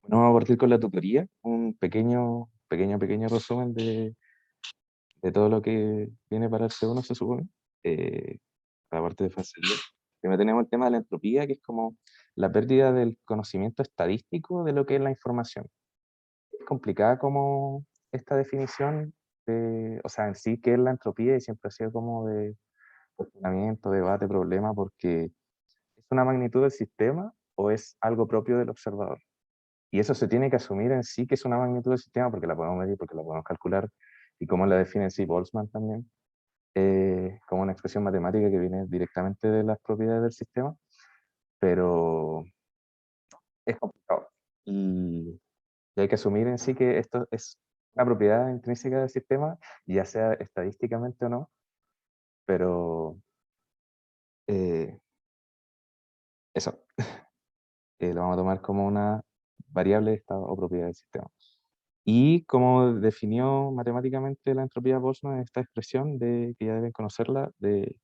Bueno, vamos a partir con la tutoría, un pequeño resumen de todo lo que viene para el C1, se supone, la parte de fase 10. Primero tenemos el tema de la entropía, que es como la pérdida del conocimiento estadístico de lo que es la información. Es complicada como esta definición, o sea, en sí, qué es la entropía, y siempre ha sido como de cuestionamiento, debate, problema, porque ¿es una magnitud del sistema o es algo propio del observador? Y eso se tiene que asumir en sí que es una magnitud del sistema porque la podemos medir, porque la podemos calcular, y cómo la define en sí Boltzmann también, como una expresión matemática que viene directamente de las propiedades del sistema, pero es complicado. Y hay que asumir en sí que esto es una propiedad intrínseca del sistema, ya sea estadísticamente o no, pero eh, eso lo vamos a tomar como una variable de estado o propiedad del sistema. Y como definió matemáticamente la entropía Boltzmann, esta expresión de, que ya deben conocerla, de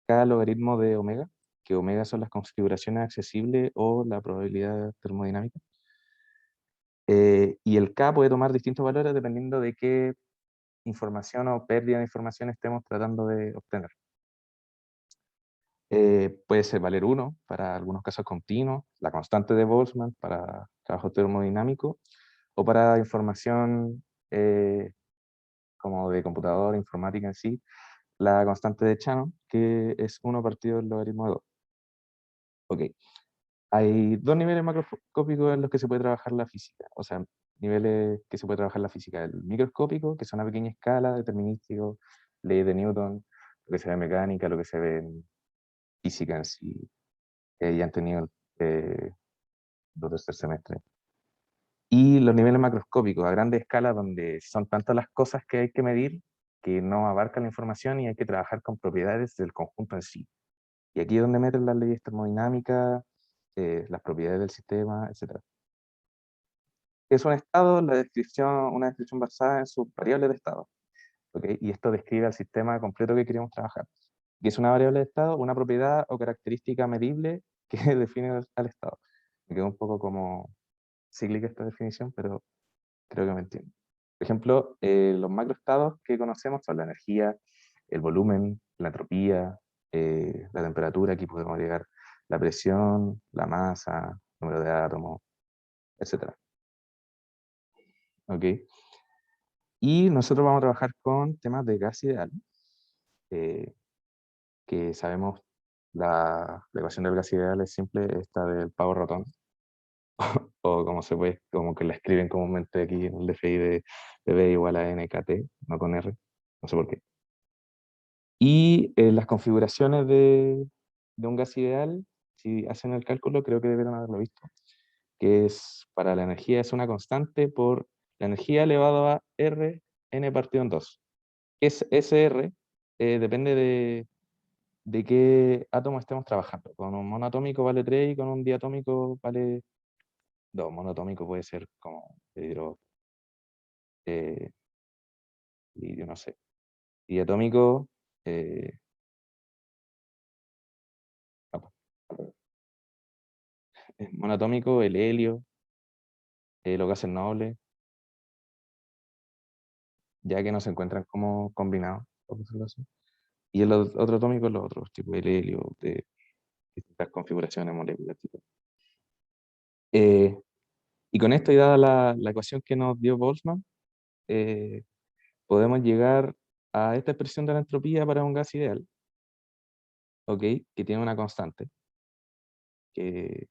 cada logaritmo de omega, que omega son las configuraciones accesibles o la probabilidad termodinámica. Y el k puede tomar distintos valores dependiendo de qué información o pérdida de información estemos tratando de obtener. Puede ser valer 1 para algunos casos continuos, la constante de Boltzmann para trabajo termodinámico, o para información como de computador, informática en sí, la constante de Shannon, que es 1 partido del logaritmo de 2. Ok, hay dos niveles macroscópicos en los que se puede trabajar la física, o sea, niveles que se puede trabajar la física. El microscópico, que son a pequeña escala, determinístico, ley de Newton, lo que se ve en mecánica, lo que se ve en física en sí, ya han tenido eh, dos tercer semestre. Y los niveles macroscópicos a grande escala, donde son tantas las cosas que hay que medir que no abarcan la información y hay que trabajar con propiedades del conjunto en sí. Y aquí es donde meten las leyes termodinámicas, las propiedades del sistema, etc. Es un estado, una descripción basada en sus variables de estado. ¿Ok? Y esto describe al sistema completo que queremos trabajar. ¿Qué es una variable de estado? Una propiedad o característica medible que define al estado. Me quedó un poco como cíclica esta definición, pero creo que me entiendo. Por ejemplo, los macroestados que conocemos son la energía, el volumen, la entropía, la temperatura, aquí podemos llegar la presión, la masa, número de átomos, etc. ¿Ok? Y nosotros vamos a trabajar con temas de gas ideal, eh, que sabemos la ecuación del gas ideal es simple, esta del pavo ratón, o como se puede, como que la escriben comúnmente aquí en el DFI de B igual a NKT, no con R, no sé por qué. Y las configuraciones de un gas ideal, si hacen el cálculo, creo que deberían haberlo visto, que es para la energía es una constante por la energía elevado a R n partido en 2. Ese R depende de qué átomo estemos trabajando. Con un monoatómico vale 3 y con un diatómico vale 2. Monoatómico puede ser como eh, y yo no sé. Diatómico, eh, ah, monoatómico, el helio, los gases nobles, ya que no se encuentran como combinados, por decirlo así. Y el otro atómico, los otros, tipo el helio, de distintas configuraciones moléculas. Tipo. Eh, y con esto, y dada la ecuación que nos dio Boltzmann, eh, podemos llegar a esta expresión de la entropía para un gas ideal, ¿ok? Que tiene una constante, que,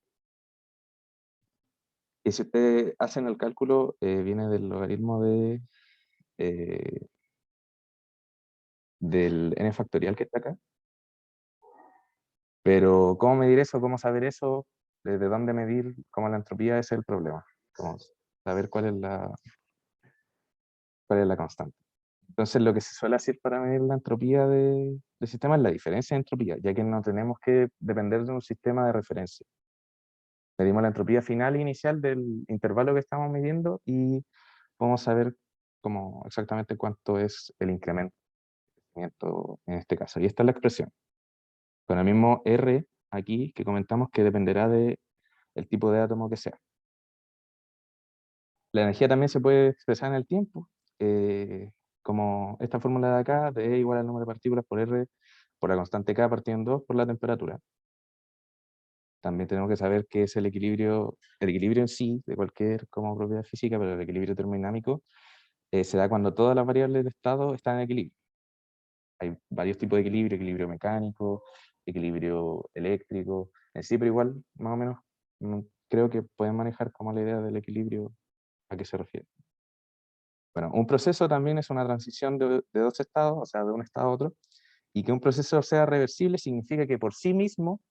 que si ustedes hacen el cálculo, viene del logaritmo eh, del n factorial que está acá. Pero cómo medir eso, cómo saber eso, desde dónde medir, cómo la entropía, ese es el problema. Como saber cuál es la constante. Entonces, lo que se suele hacer para medir la entropía del sistema es la diferencia de entropía, ya que no tenemos que depender de un sistema de referencia. Medimos la entropía final e inicial del intervalo que estamos midiendo y podemos saber cómo exactamente cuánto es el incremento en este caso. Y esta es la expresión. Con el mismo R aquí que comentamos que dependerá del tipo de átomo que sea. La energía también se puede expresar en el tiempo, como esta fórmula de acá, de E igual al número de partículas por R por la constante K partido en 2 por la temperatura. También tenemos que saber qué es el equilibrio en sí, de cualquier como propiedad física, pero el equilibrio termodinámico se da cuando todas las variables de estado están en equilibrio. Hay varios tipos de equilibrio, equilibrio mecánico, equilibrio eléctrico, en sí, pero igual, más o menos, creo que pueden manejar como la idea del equilibrio a qué se refiere. Bueno, un proceso también es una transición de dos estados, o sea, de un estado a otro, y que un proceso sea reversible significa que por sí mismo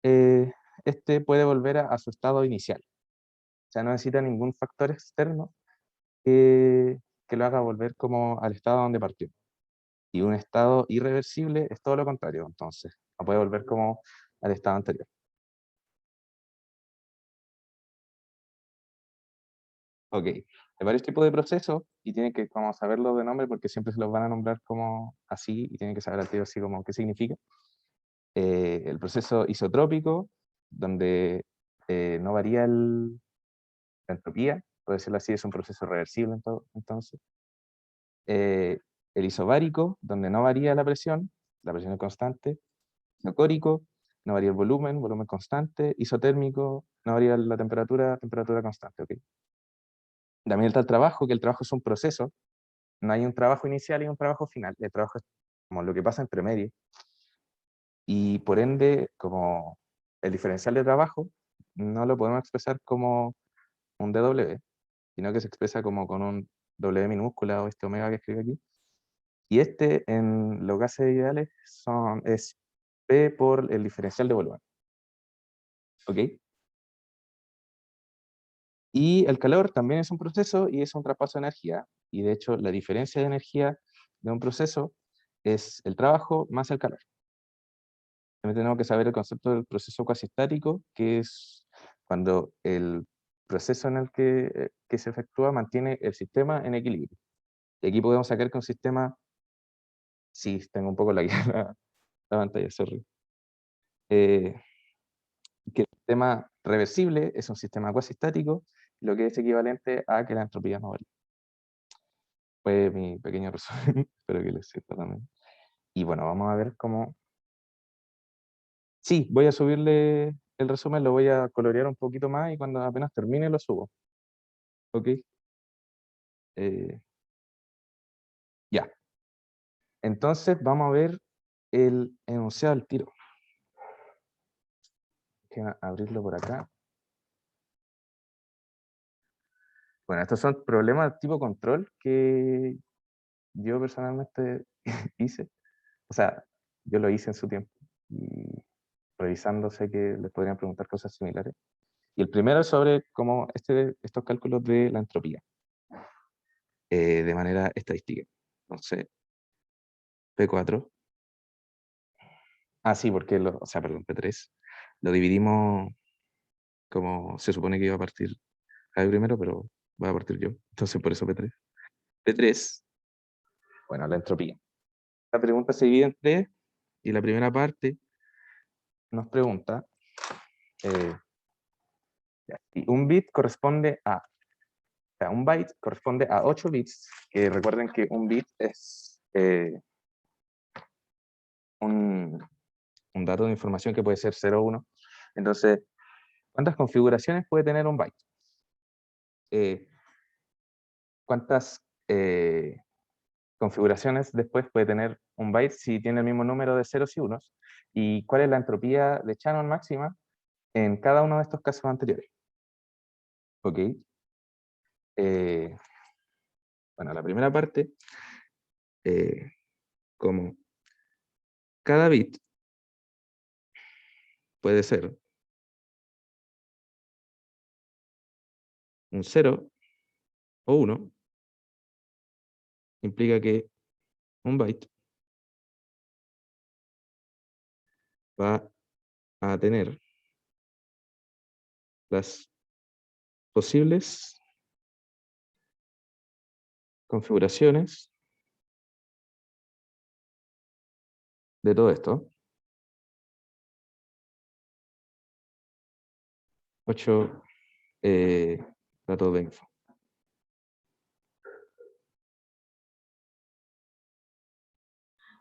este puede volver a su estado inicial. O sea, no necesita ningún factor externo que lo haga volver como al estado donde partió. Y un estado irreversible es todo lo contrario, entonces, no puede volver como al estado anterior. Ok, hay varios tipos de procesos y tienen que como saberlo de nombre porque siempre se los van a nombrar como así y tienen que saber al tiro así como qué significa. El proceso isotrópico, donde no varía la entropía, por decirlo así, es un proceso reversible entonces. El isobárico, donde no varía la presión es constante. Isocórico, no varía el volumen, volumen constante. Isotérmico, no varía la temperatura, temperatura constante. ¿Okay? También está el trabajo, que el trabajo es un proceso. No hay un trabajo inicial y un trabajo final. El trabajo es como lo que pasa entre medio. Y por ende, como el diferencial de trabajo, no lo podemos expresar como un dW, sino que se expresa como con un W minúscula o este omega que escribe aquí. Y este en los gases ideales es P por el diferencial de volumen. ¿Ok? Y el calor también es un proceso y es un traspaso de energía. Y de hecho, la diferencia de energía de un proceso es el trabajo más el calor. También tenemos que saber el concepto del proceso cuasi estático, que es cuando el proceso en el que se efectúa mantiene el sistema en equilibrio. Y aquí podemos sacar que un sistema, sí, tengo un poco la, la pantalla, sorry. Que el sistema reversible es un sistema cuasi estático, lo que es equivalente a que la entropía no varía. Fue mi pequeño resumen, espero que les sirva también. Y bueno, vamos a ver cómo... Sí, voy a subirle el resumen, lo voy a colorear un poquito más y cuando apenas termine lo subo. ¿Ok? Eh, ya. Entonces vamos a ver el enunciado al tiro. Voy a abrirlo por acá. Bueno, estos son problemas tipo control que yo personalmente hice. O sea, yo lo hice en su tiempo. Y revisando sé que les podrían preguntar cosas similares. Y el primero es sobre cómo estos cálculos de la entropía de manera estadística. Entonces, P4. Ah, sí, porque o sea, perdón, P3. Lo dividimos como se supone que iba a partir Javi primero, pero voy a partir yo. Entonces, por eso P3. P3, bueno, la entropía. La pregunta se divide en tres y la primera parte nos pregunta si un bit corresponde a, o sea, un byte corresponde a 8 bits, que recuerden que un bit es un dato de información que puede ser 0 o 1. Entonces, ¿cuántas configuraciones puede tener un byte? ¿Cuántas configuraciones después puede tener un byte si tiene el mismo número de ceros y unos? ¿Y cuál es la entropía de Shannon máxima en cada uno de estos casos anteriores? ¿Ok? Bueno, la primera parte, como cada bit puede ser un 0 o 1, implica que un byte va a tener las posibles configuraciones de todo esto. 8 datos de info.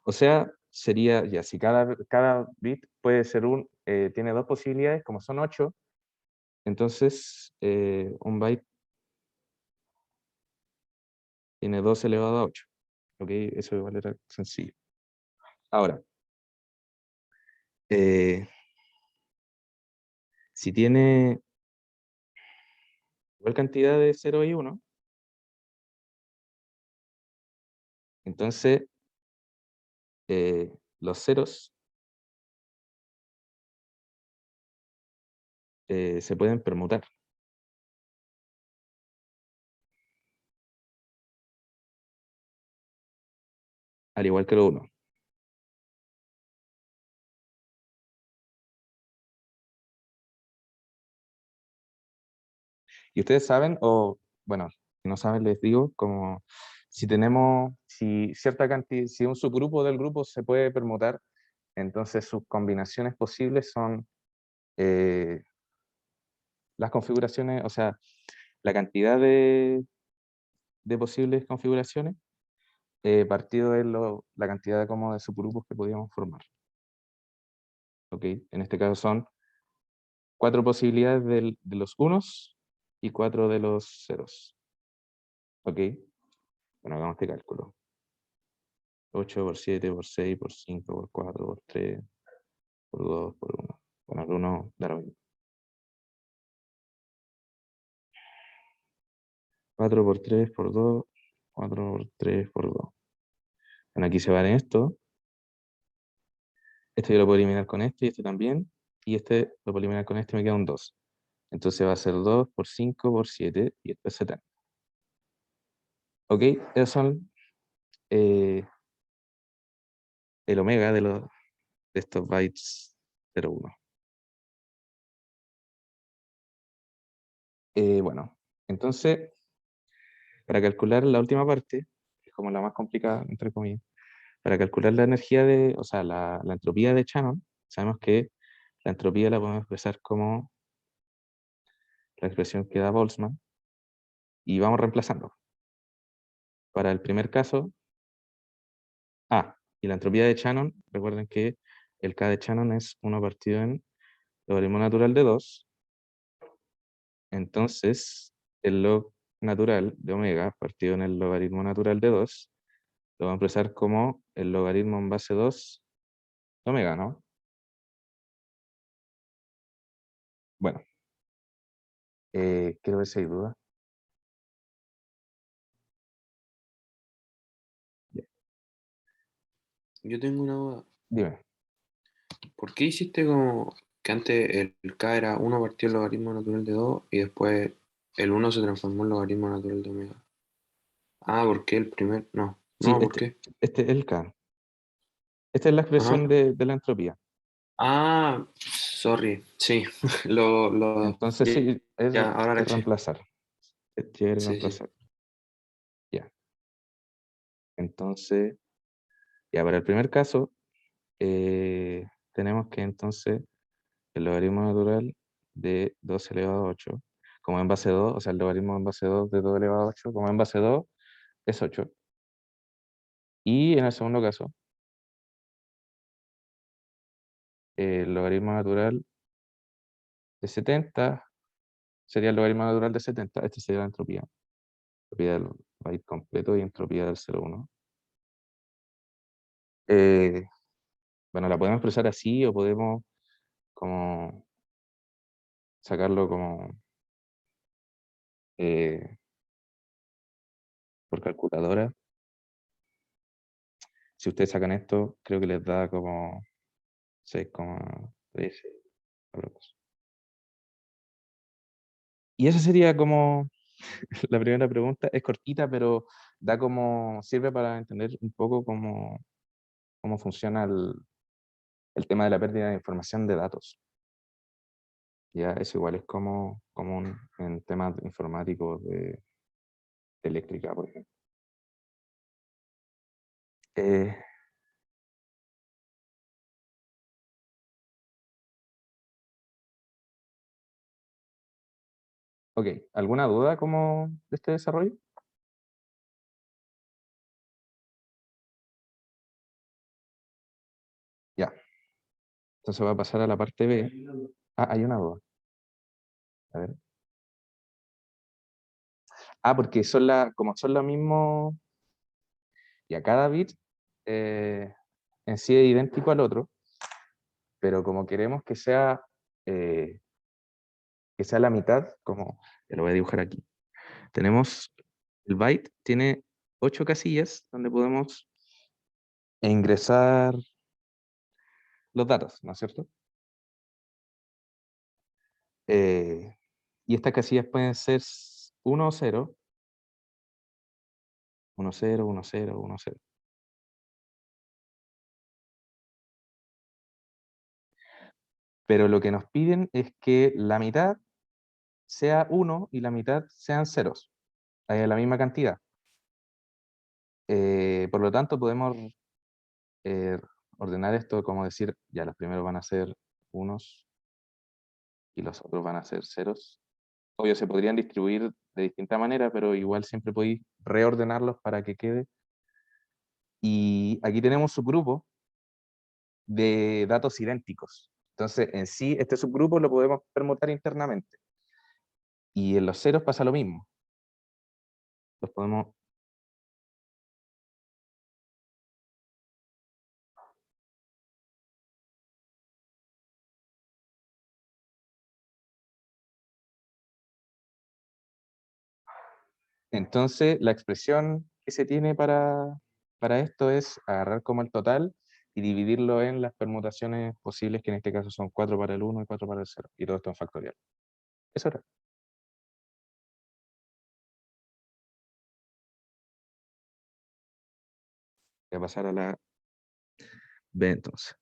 O sea, sería, ya, si cada bit puede ser tiene dos posibilidades, como son 8, entonces un byte tiene 2 elevado a 8. ¿Ok? Eso igual era sencillo. Ahora, eh, si tiene igual cantidad de 0 y 1, entonces los ceros se pueden permutar, al igual que los 1. Y ustedes saben, o bueno, si no saben, les digo, como si cierta cantidad, si un subgrupo del grupo se puede permutar, entonces sus combinaciones posibles son eh, las configuraciones, o sea, la cantidad de posibles configuraciones partido de la cantidad como de subgrupos que podíamos formar. ¿Ok? En este caso son 4 posibilidades de los unos y 4 de los ceros. ¿Ok? Bueno, hagamos este cálculo. 8 por 7 por 6 por 5 por 4 por 3 por 2 por 1. Bueno, el 1 da lo mismo. 4 por 3 por 2, 4 por 3 por 2. Bueno, aquí se van esto. Este yo lo puedo eliminar con este y este también. Y este lo puedo eliminar con este y me queda un 2. Entonces va a ser 2 por 5 por 7 y esto es 70. ¿Ok? Esos son eh, el omega de estos bytes 0,1. Bueno, entonces, para calcular la última parte, que es como la más complicada, entre comillas, para calcular la energía o sea, la entropía de Shannon, sabemos que la entropía la podemos expresar como la expresión que da Boltzmann, y vamos reemplazando. Para el primer caso, y la entropía de Shannon, recuerden que el K de Shannon es 1 partido en logaritmo natural de 2. Entonces, el log natural de omega partido en el logaritmo natural de 2 lo vamos a expresar como el logaritmo en base 2 de omega, ¿no? Bueno, quiero ver si hay duda. Ya, Yo tengo una duda. dime. ¿Por qué hiciste como que antes el K era 1 partido el logaritmo natural de 2 y después el uno se transformó en logaritmo natural de omega? Ah, ¿por qué el primer? No, Sí, no, ¿por qué? este es el K. Esta es la Ajá. expresión de la entropía. Ah, sorry, sí, Entonces, sí, ya, ahora es caché. reemplazar. Es llegar y Sí, sí. reemplazar. Ya. Entonces, ya para el primer caso, tenemos que entonces el logaritmo natural de 2 elevado a 8, como en base 2, o sea, el logaritmo en base 2 de 2 elevado a 8, como en base 2 es 8. Y en el segundo caso, el logaritmo natural de 70 sería el logaritmo natural de 70. Este sería la entropía. Entropía del byte completo y entropía del 0,1. Eh, bueno, la podemos expresar así o podemos como sacarlo como eh, por calculadora. Si ustedes sacan esto, creo que les da como 6,13 aprox. Y esa sería como la primera pregunta. Es cortita, pero sirve para entender un poco cómo funciona el tema de la pérdida de información de datos. Ya, eso igual es como común en temas informáticos de eléctrica, por ejemplo. Eh, ok, ¿alguna duda como de este desarrollo? Entonces va a pasar a la parte B. Ah, hay una duda. A ver. Ah, porque como son los mismos, y a cada bit en sí es idéntico al otro, pero como queremos eh, que sea la mitad, como, ya lo voy a dibujar aquí. Tenemos, el byte tiene 8 casillas donde podemos ingresar los datos, ¿no es cierto? Y estas casillas pueden ser 1 o 0, 1, 0, 1, 0, 1, 0. Pero lo que nos piden es que la mitad sea 1 y la mitad sean ceros, la misma cantidad. Por lo tanto, podemos eh, ordenar esto como decir, ya los primeros van a ser unos y los otros van a ser ceros. Obvio, se podrían distribuir de distinta manera, pero igual siempre podéis reordenarlos para que quede. Y aquí tenemos un subgrupo de datos idénticos. Entonces, en sí, este subgrupo lo podemos permutar internamente. Y en los ceros pasa lo mismo. Los podemos... Entonces, la expresión que se tiene para esto es agarrar como el total y dividirlo en las permutaciones posibles, que en este caso son 4 para el 1 y 4 para el 0. Y todo esto en factorial. Eso era. Voy a pasar a la B entonces.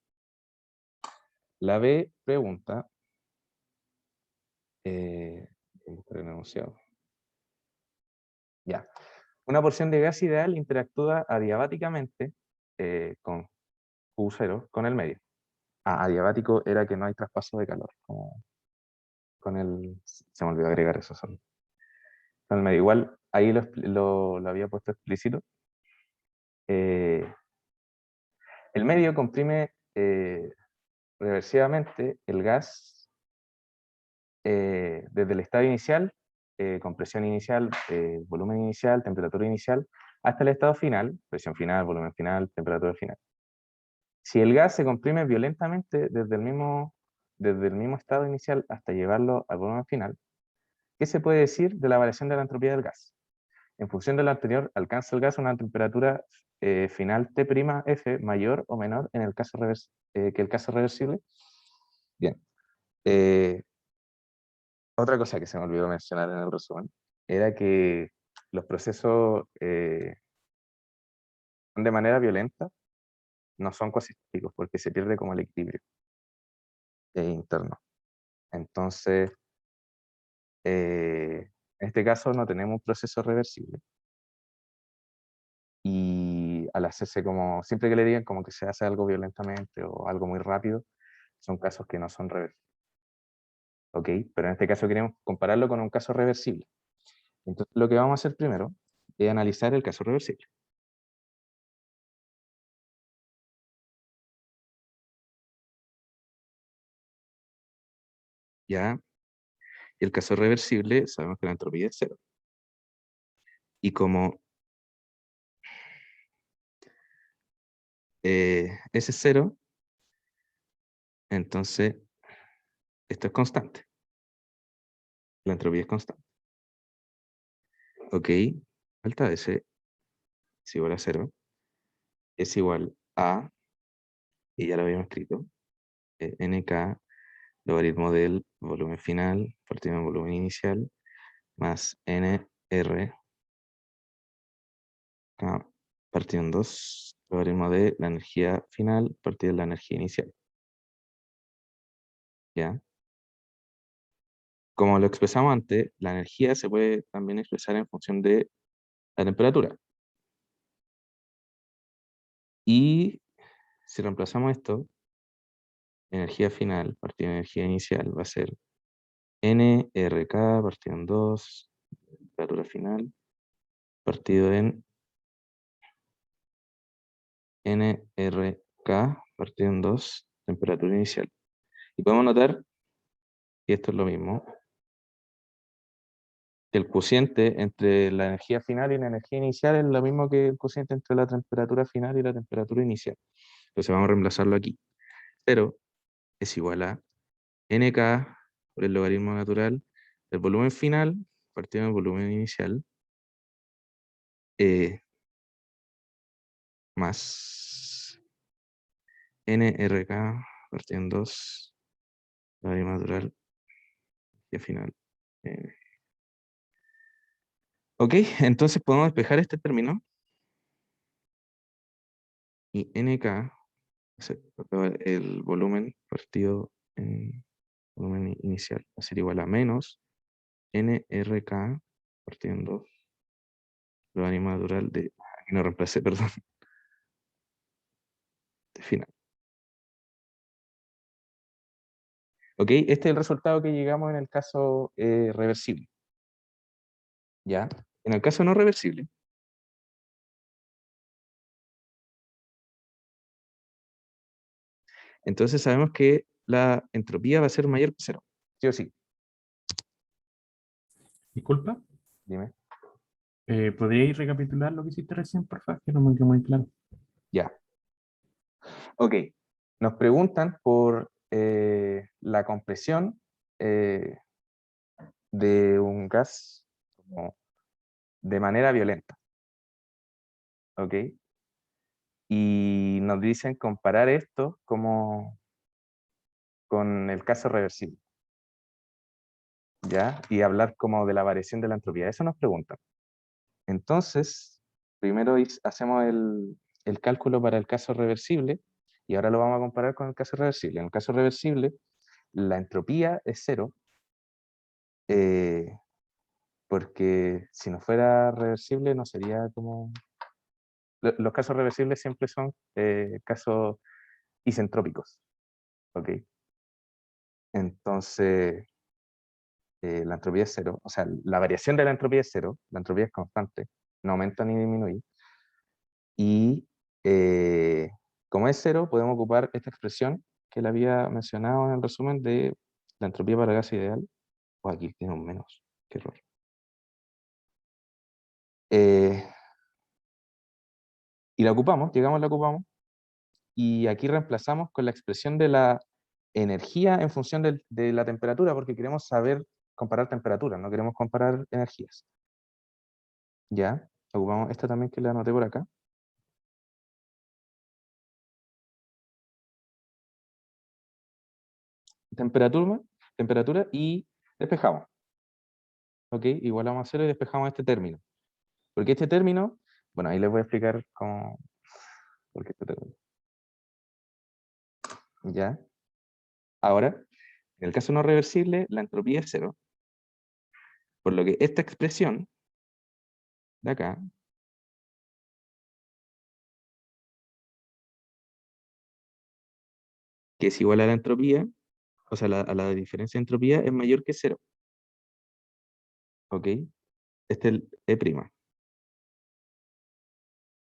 La B pregunta, el enunciado. Ya. Una porción de gas ideal interactúa adiabáticamente con Q0 con el medio. Adiabático era que no hay traspaso de calor. Como con el, se me olvidó agregar eso solo. Con el medio. Igual ahí lo había puesto explícito. Eh, el medio comprime reversivamente el gas desde el estado inicial, compresión inicial, volumen inicial, temperatura inicial, hasta el estado final, presión final, volumen final, temperatura final. Si el gas se comprime violentamente desde el mismo estado inicial hasta llevarlo al volumen final, ¿qué se puede decir de la variación de la entropía del gas? En función de lo anterior, alcanza el gas una temperatura final T'F mayor o menor en el caso que el caso reversible. Bien. Otra cosa que se me olvidó mencionar en el resumen era que los procesos de manera violenta no son cuasistáticos porque se pierde como el equilibrio interno. Entonces, en este caso no tenemos un proceso reversible. Y al hacerse como, siempre que le digan como que se hace algo violentamente o algo muy rápido, son casos que no son reversibles. ¿Ok? Pero en este caso queremos compararlo con un caso reversible. Entonces lo que vamos a hacer primero es analizar el caso reversible. ¿Ya? Y el caso reversible sabemos que la entropía es cero. Y como ese es cero, entonces esto es constante. La entropía es constante. Ok, alta de S es igual a cero, es igual a, y ya lo habíamos escrito, NK, logaritmo del volumen final, partido del volumen inicial, más NR, partido en 2, logaritmo de la energía final, partido de la energía inicial. ¿Ya? Como lo expresamos antes, la energía se puede también expresar en función de la temperatura. Y si reemplazamos esto, energía final partido de energía inicial va a ser NRK partido en 2, temperatura final, partido en NRK partido en 2, temperatura inicial. Y podemos notar, y esto es lo mismo, que el cociente entre la energía final y la energía inicial es lo mismo que el cociente entre la temperatura final y la temperatura inicial. Entonces vamos a reemplazarlo aquí. Pero es igual a nk por el logaritmo natural del volumen final partido del volumen inicial más nRK partido en 2 logaritmo natural y al final. Ok, entonces podemos despejar este término y nk es el volumen partido en volumen inicial va a ser igual a menos nRK partido en 2 logaritmo natural de, aquí no reemplacé, perdón, de final. Ok, este es el resultado que llegamos en el caso reversible. ¿Ya? En el caso no reversible, entonces sabemos que la entropía va a ser mayor que cero. ¿Sí o sí? Disculpa, Dime. ¿podríais recapitular lo que hiciste recién, por favor? Que no me quedó muy claro. Ya. Ok. Nos preguntan por la compresión de un gas como de manera violenta. ¿Ok? Y nos dicen comparar esto como con el caso reversible. ¿Ya? Y hablar como de la variación de la entropía. Eso nos preguntan. Entonces, primero hacemos el cálculo para el caso reversible y ahora lo vamos a comparar con el caso reversible. En el caso reversible, la entropía es cero, porque si no fuera reversible no sería como... Los casos reversibles siempre son casos isentrópicos, ¿ok? Entonces, la entropía es cero, o sea, la variación de la entropía es cero, la entropía es constante, no aumenta ni disminuye. Y como es cero, podemos ocupar esta expresión que le había mencionado en el resumen de la entropía para gas ideal. O aquí tiene un menos, qué error. Y la ocupamos, llegamos, la ocupamos, y aquí reemplazamos con la expresión de la energía en función de la temperatura, porque queremos saber comparar temperaturas, no queremos comparar energías. Ya, ocupamos esta también que la anoté por acá. Temperatura y despejamos. ¿Ok? Igualamos a cero y despejamos este término. Porque este término, bueno, ahí les voy a explicar cómo, por qué este término. ¿Ya? Ahora, en el caso no reversible, la entropía es cero. Por lo que esta expresión de acá que es igual a la entropía, o sea, a la diferencia de entropía, es mayor que cero. ¿Ok? Este es el E'.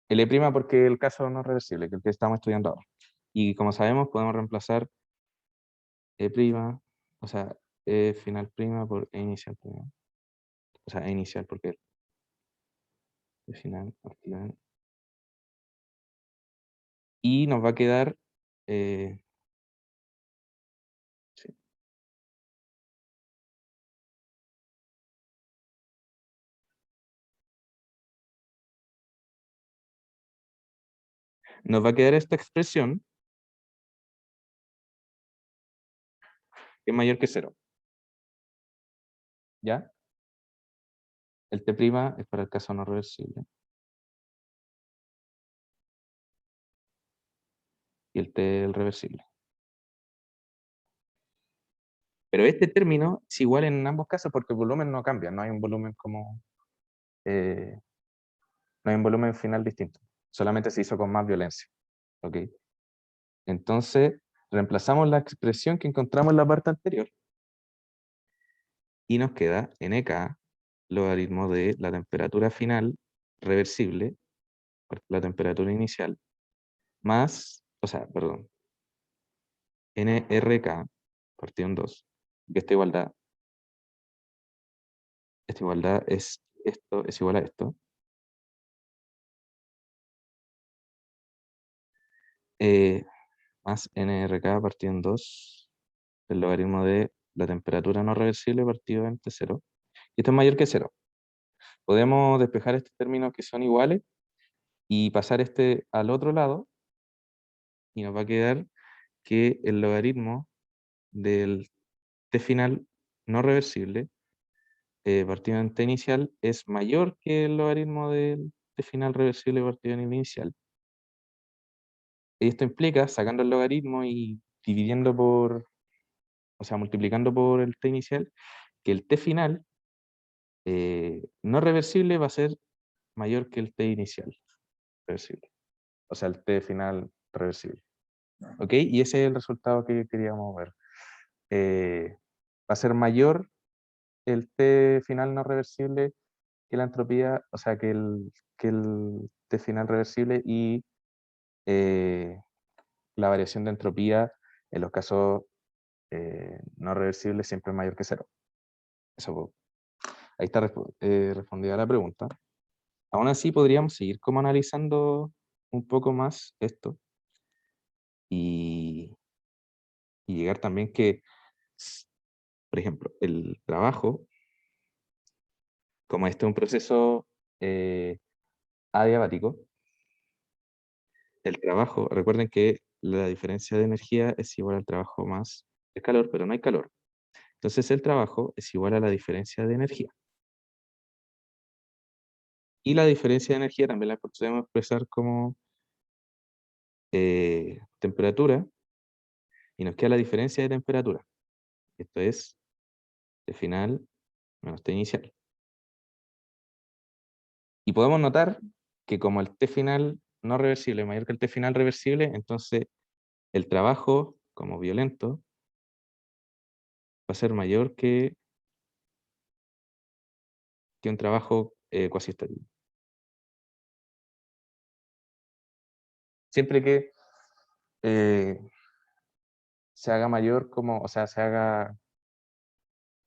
El E' porque el caso no reversible, que es el que estamos estudiando ahora. Y como sabemos, podemos reemplazar E', o sea, E final prima por E inicial prima. O sea, E inicial porque E final partida en. Y nos va a quedar sí, nos va a quedar esta expresión que es mayor que cero. ¿Ya? El T' es para el caso no reversible. Y el T el reversible. Pero este término es igual en ambos casos porque el volumen no cambia, no hay un volumen como... no hay un volumen final distinto. Solamente se hizo con más violencia. ¿Ok? Entonces, reemplazamos la expresión que encontramos en la parte anterior y nos queda nk logaritmo de la temperatura final reversible, la temperatura inicial, más, o sea, perdón, nRK partido en 2, que esta igualdad es esto, es igual a esto, más nRK partido en 2, el logaritmo de la temperatura no reversible partido entre 0, y esto es mayor que 0. Podemos despejar estos términos que son iguales y pasar este al otro lado, y nos va a quedar que el logaritmo del t final no reversible partido en t inicial es mayor que el logaritmo del t final reversible partido en el inicial. Esto implica, sacando el logaritmo y dividiendo o sea, multiplicando por el t inicial, que el t final no reversible va a ser mayor que el t inicial reversible. O sea, el t final reversible. ¿Ok? Y ese es el resultado que queríamos ver. Va a ser mayor el t final no reversible que la entropía, o sea, que el t final reversible y la variación de entropía en los casos no reversibles siempre es mayor que 0. Eso, ahí está respondida la pregunta. Aún así podríamos seguir como analizando un poco más esto y llegar también que, por ejemplo, el trabajo, como este es un proceso adiabático, el trabajo, recuerden que la diferencia de energía es igual al trabajo más el calor, pero no hay calor. Entonces el trabajo es igual a la diferencia de energía. Y la diferencia de energía también la podemos expresar como temperatura, y nos queda la diferencia de temperatura. Esto es T final menos T inicial. Y podemos notar que como el T final no reversible es mayor que el T final reversible, entonces el trabajo como violento va a ser mayor que un trabajo cuasi estático. Siempre que se haga mayor como, o sea, se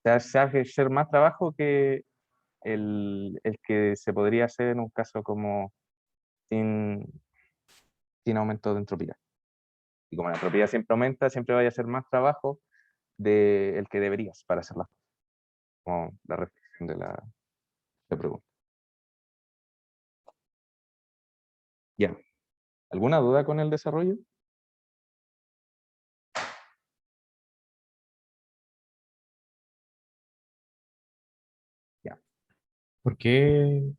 hace ser más trabajo que el que se podría hacer en un caso como sin, sin aumento de entropía. Y como la entropía siempre aumenta, siempre vaya a ser más trabajo del que deberías para hacerla. Como la reflexión de la pregunta. Ya. ¿Alguna duda con el desarrollo? Ya. ¿Por qué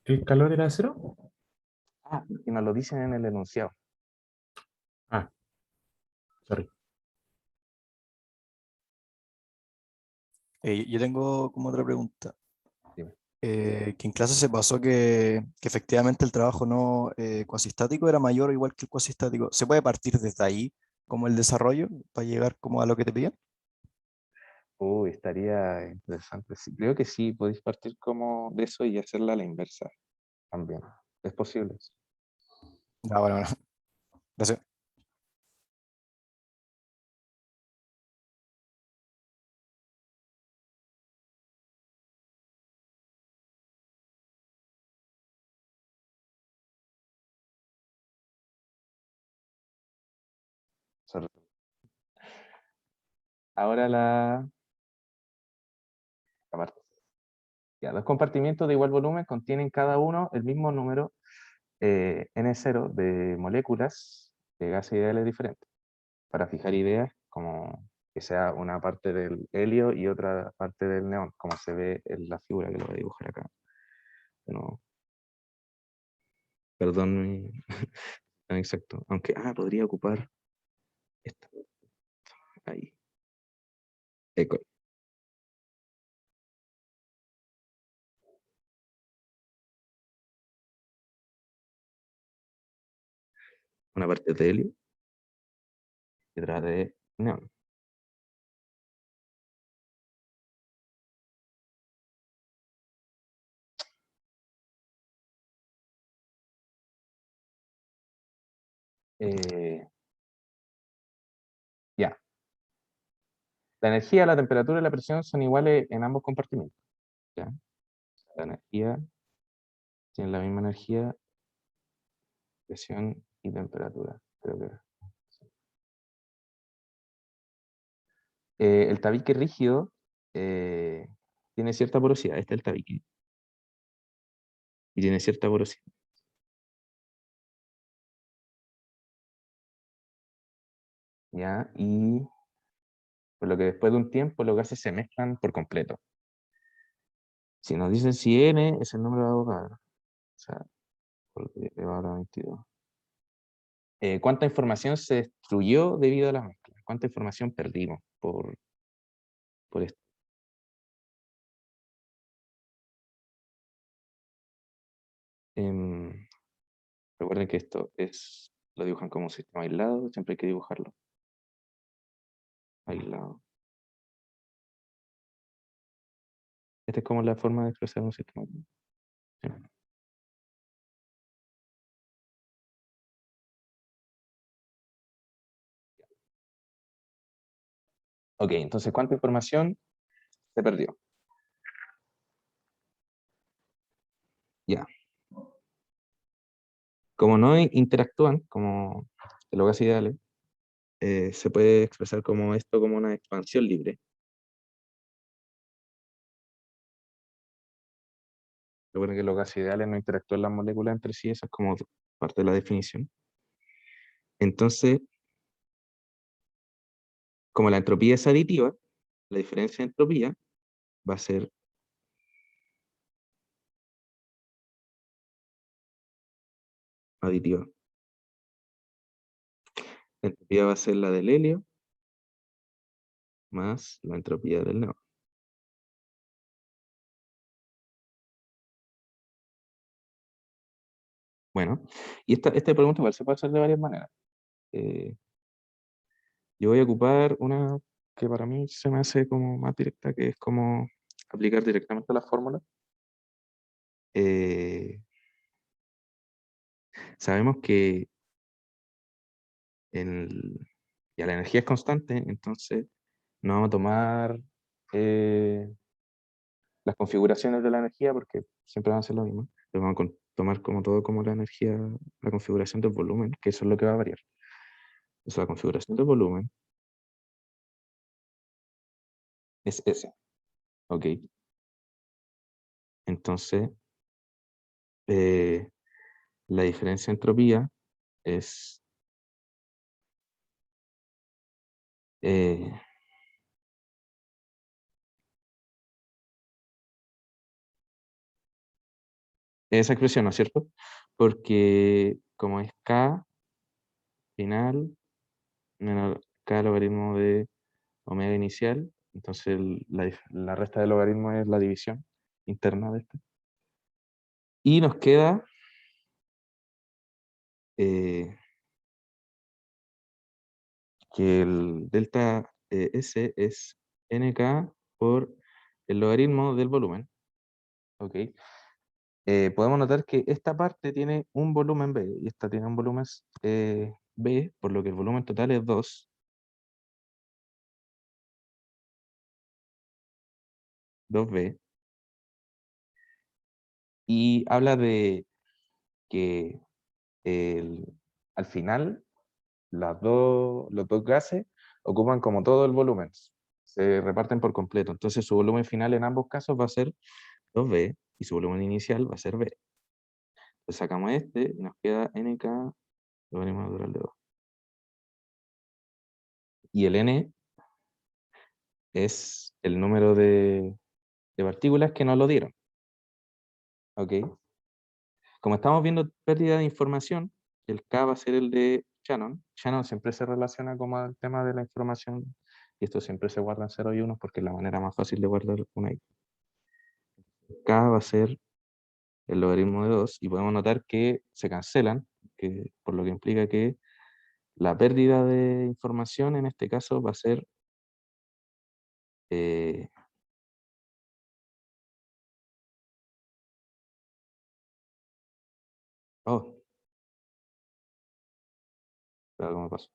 el calor era 0? Ah, y nos lo dicen en el enunciado. Ah, sorry. Yo tengo como otra pregunta. Dime. Que en clase se pasó que efectivamente el trabajo no cuasistático era mayor o igual que el cuasistático. ¿Se puede partir desde ahí como el desarrollo para llegar como a lo que te piden? Uy, estaría interesante. Sí, creo que sí, podéis partir como de eso y hacerla a la inversa también. Es posible. Ah, bueno, bueno. Gracias. Sorry. Ahora la parte. Ya, los compartimientos de igual volumen contienen cada uno el mismo número N0 de moléculas de gases ideales diferentes. Para fijar ideas como que sea una parte del helio y otra parte del neón, como se ve en la figura que lo voy a dibujar acá. No, perdón, tan exacto. Aunque, podría ocupar esta. Ahí. Eco. Una parte de helio y otra de neón. Eh, ya. La energía, la temperatura y la presión son iguales en ambos compartimentos. ¿Ya? La energía tiene la misma energía, presión y temperatura. Creo que era. El tabique rígido tiene cierta porosidad. Este es el tabique. Y tiene cierta porosidad. ¿Ya? Y por lo que después de un tiempo los gases se mezclan por completo. Si nos dicen si N es el número de Avogadro, o sea, por elevado a la 22. ¿Cuánta información se destruyó debido a la mezcla? ¿Cuánta información perdimos por esto? Em, recuerden que esto lo dibujan como un sistema aislado, siempre hay que dibujarlo aislado. Esta es como la forma de expresar un sistema aislado. Sí. Ok, entonces, ¿cuánta información se perdió? Ya. Como no interactúan, como los gases ideales, se puede expresar como esto como una expansión libre. Recuerden que los gases ideales no interactúan las moléculas entre sí, esa es como parte de la definición. Entonces, como la entropía es aditiva, la diferencia de entropía va a ser aditiva. La entropía va a ser la del helio más la entropía del neón. Bueno, y esta pregunta igual se puede hacer de varias maneras. Yo voy a ocupar una que para mí se me hace como más directa, que es como aplicar directamente la fórmula. Sabemos que ya la energía es constante, entonces no vamos a tomar las configuraciones de la energía porque siempre van a ser lo mismo. Pero vamos a tomar como todo como la energía, la configuración del volumen, que eso es lo que va a variar. Entonces la configuración del volumen es S. Ok. Entonces, la diferencia de entropía es eh, esa expresión, ¿no es cierto? Porque como es K final menos K logaritmo de omega inicial, entonces la resta del logaritmo es la división interna de este. Y nos queda que el delta S es nk por el logaritmo del volumen. ¿Ok? Podemos notar que esta parte tiene un volumen B y esta tiene un volumen B, por lo que el volumen total es 2B. Y habla de que al final los dos gases ocupan como todo el volumen, se reparten por completo. Entonces su volumen final en ambos casos va a ser 2B y su volumen inicial va a ser B. Entonces sacamos este y nos queda nk logaritmo natural de 2. Y el n es el número de partículas que nos lo dieron. ¿Ok? Como estamos viendo pérdida de información, el K va a ser el de Shannon. Shannon siempre se relaciona como al tema de la información y esto siempre se guarda en 0 y 1 porque es la manera más fácil de guardar una X. K va a ser el logaritmo de 2 y podemos notar que se cancelan, por lo que implica que la pérdida de información en este caso va a ser oh, algo me pasó.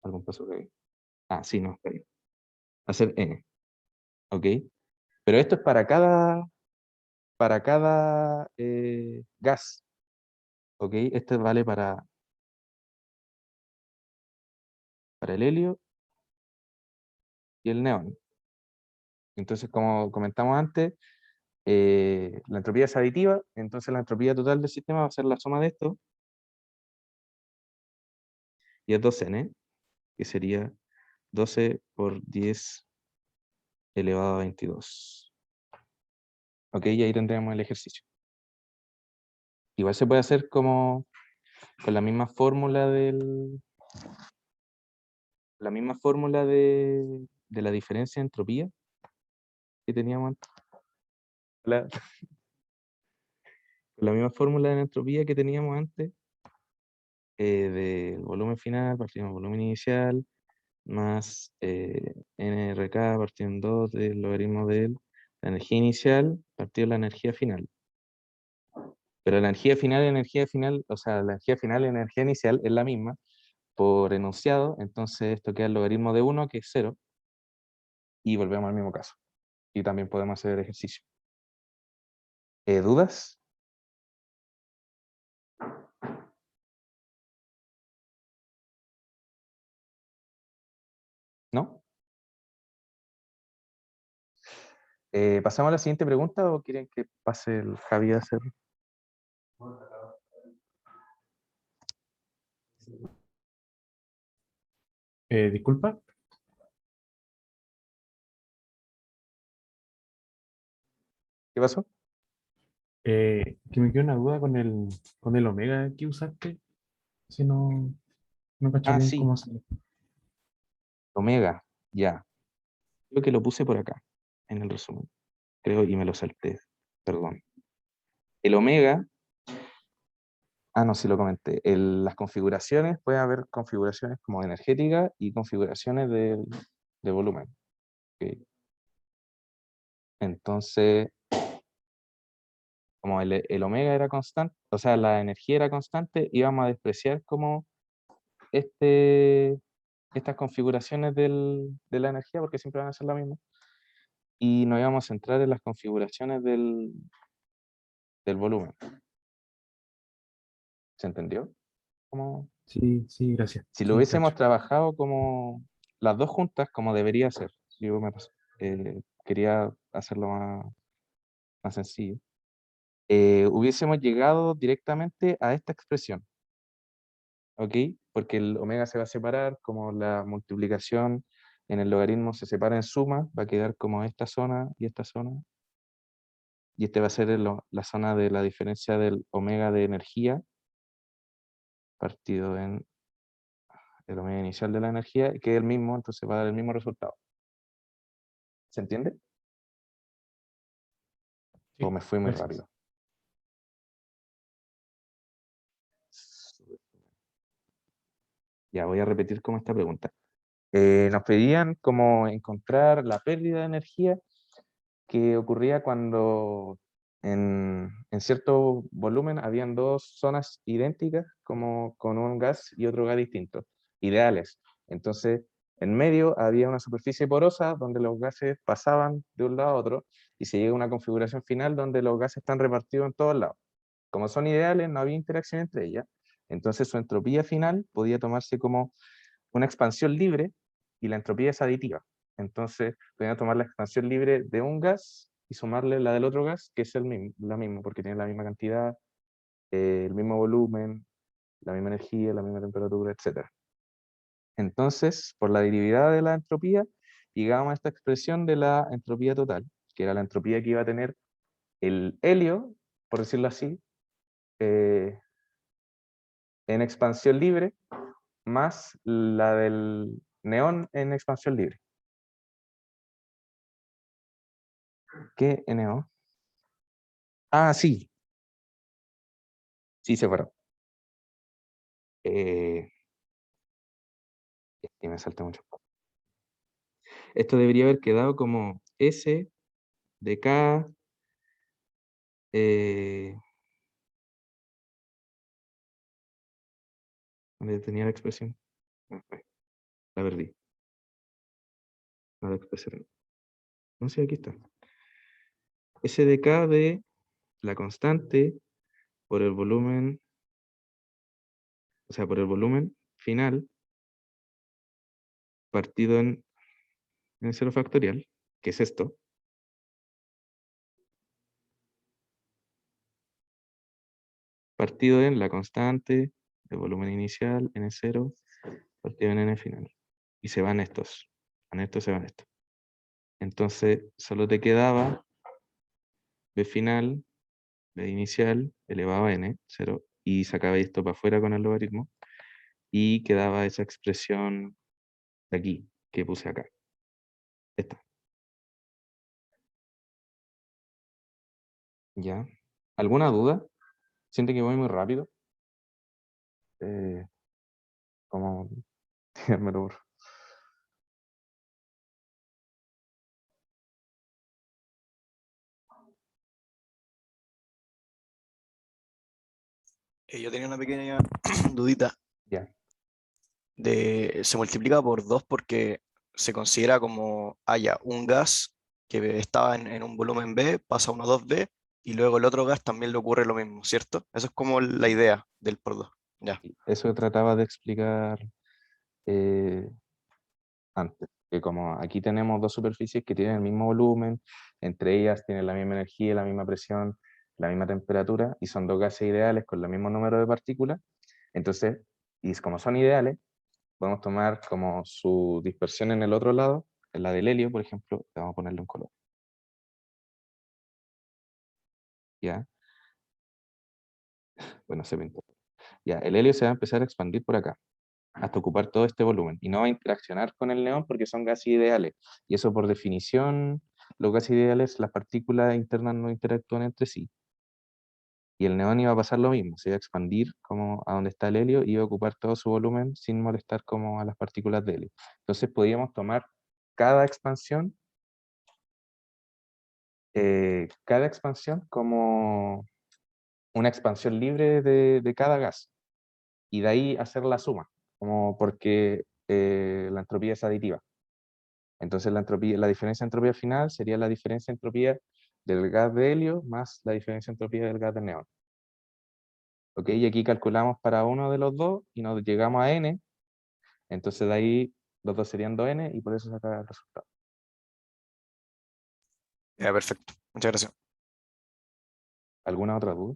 Algún paso que Ah, sí, no, está bien. Va a ser N, ¿ok? Pero esto es para cada gas, ¿ok? Este vale para el helio y el neón. Entonces, como comentamos antes, la entropía es aditiva, entonces la entropía total del sistema va a ser la suma de esto, y es 2n, que sería 12 por 10 elevado a 22. Ok, y ahí tendríamos el ejercicio. Igual se puede hacer como con la misma fórmula de la diferencia de entropía que teníamos antes. La, la misma fórmula de la entropía que teníamos antes, del volumen final partiendo del volumen inicial, más nRK partido en 2 del logaritmo de la energía inicial partido de la energía final. Pero la energía final, o sea, la energía final y la energía inicial es la misma por enunciado, entonces esto queda el logaritmo de 1, que es 0, y volvemos al mismo caso. Y también podemos hacer el ejercicio. ¿Dudas? ¿No? ¿Pasamos a la siguiente pregunta o quieren que pase el Javi a hacer? Disculpa, ¿Qué pasó? que me quedó una duda con el omega que usaste. Si no cacho Ah, bien sí, cómo hacerlo. omega, ya. Creo que lo puse por acá, en el resumen. Creo, y me lo salté, perdón. El omega, no, sí lo comenté. Las configuraciones, puede haber configuraciones como energéticas y configuraciones de volumen. ¿Ok? Entonces, como el omega era constante, o sea, la energía era constante, íbamos a despreciar como estas configuraciones de la energía, porque siempre van a ser la misma, y nos íbamos a centrar en las configuraciones del volumen. ¿Se entendió? Como, Sí, sí, gracias. si lo Sí, hubiésemos cacho. trabajado como las dos juntas, como debería ser, yo quería hacerlo más sencillo, hubiésemos llegado directamente a esta expresión, ¿ok? Porque el omega se va a separar, como la multiplicación en el logaritmo se separa en suma, va a quedar como esta zona y esta zona, y este va a ser la zona de la diferencia del omega de energía partido en el omega inicial de la energía, que es el mismo, entonces va a dar el mismo resultado. ¿Se entiende? ¿O Sí, me fui muy gracias. rápido? Ya voy a repetir como esta pregunta. Nos pedían cómo encontrar la pérdida de energía que ocurría cuando en cierto volumen habían dos zonas idénticas, como con un gas y otro gas distinto, ideales. Entonces, en medio había una superficie porosa donde los gases pasaban de un lado a otro y se llega a una configuración final donde los gases están repartidos en todos lados. Como son ideales, no había interacción entre ellas. Entonces, su entropía final podía tomarse como una expansión libre y la entropía es aditiva. Entonces, podemos tomar la expansión libre de un gas y sumarle la del otro gas, que es la misma, porque tiene la misma cantidad, el mismo volumen, la misma energía, la misma temperatura, etc. Entonces, por la derivada de la entropía, llegamos a esta expresión de la entropía total, que era la entropía que iba a tener el helio, por decirlo así, eh, en expansión libre, más la del neón en expansión libre. ¿Qué NO? Ah, sí, sí se fueron. Eh, y me salté mucho. Esto debería haber quedado como S de K. eh, ¿Dónde tenía la expresión? Ah, la perdí. No lo expresé. No sé, aquí está. S de K de la constante por el volumen, o sea, por el volumen final partido en cero factorial, que es esto, partido en la constante de volumen inicial, n0, partido en n final. Y se van estos. Van estos, se van estos. Entonces, solo te quedaba b final, b inicial, elevado a n, 0, y sacaba esto para afuera con el logaritmo, y quedaba esa expresión de aquí, que puse acá. Esta. ¿Ya? ¿Alguna duda? ¿Siente que voy muy rápido? Como, díganmelo, por favor. Yo tenía una pequeña dudita. Ya. Se multiplica por 2 porque se considera como haya un gas que estaba en un volumen B, pasa a 1,2B, y luego el otro gas también le ocurre lo mismo, ¿cierto? Eso es como la idea del por 2. Ya. Eso trataba de explicar eh, antes, que como aquí tenemos dos superficies que tienen el mismo volumen, entre ellas tienen la misma energía, la misma presión, la misma temperatura, y son dos gases ideales con el mismo número de partículas, entonces, y como son ideales, podemos tomar como su dispersión en el otro lado, en la del helio, por ejemplo, vamos a ponerle un color. ¿Ya? Bueno, se pintó. Ya, el helio se va a empezar a expandir por acá, hasta ocupar todo este volumen, y no va a interaccionar con el neón porque son gases ideales, y eso por definición, los gases ideales, las partículas internas no interactúan entre sí, y el neón iba a pasar lo mismo, se iba a expandir como a donde está el helio, y iba a ocupar todo su volumen sin molestar como a las partículas de helio. Entonces podíamos tomar cada expansión, como una expansión libre de cada gas, y de ahí hacer la suma, como porque la entropía es aditiva. Entonces la entropía, la diferencia de entropía final sería la diferencia de entropía del gas de helio más la diferencia de entropía del gas de neón. ¿Ok? Y aquí calculamos para uno de los dos y nos llegamos a n, entonces de ahí los dos serían 2n y por eso saca el resultado. Ya, perfecto. Muchas gracias. ¿Alguna otra duda?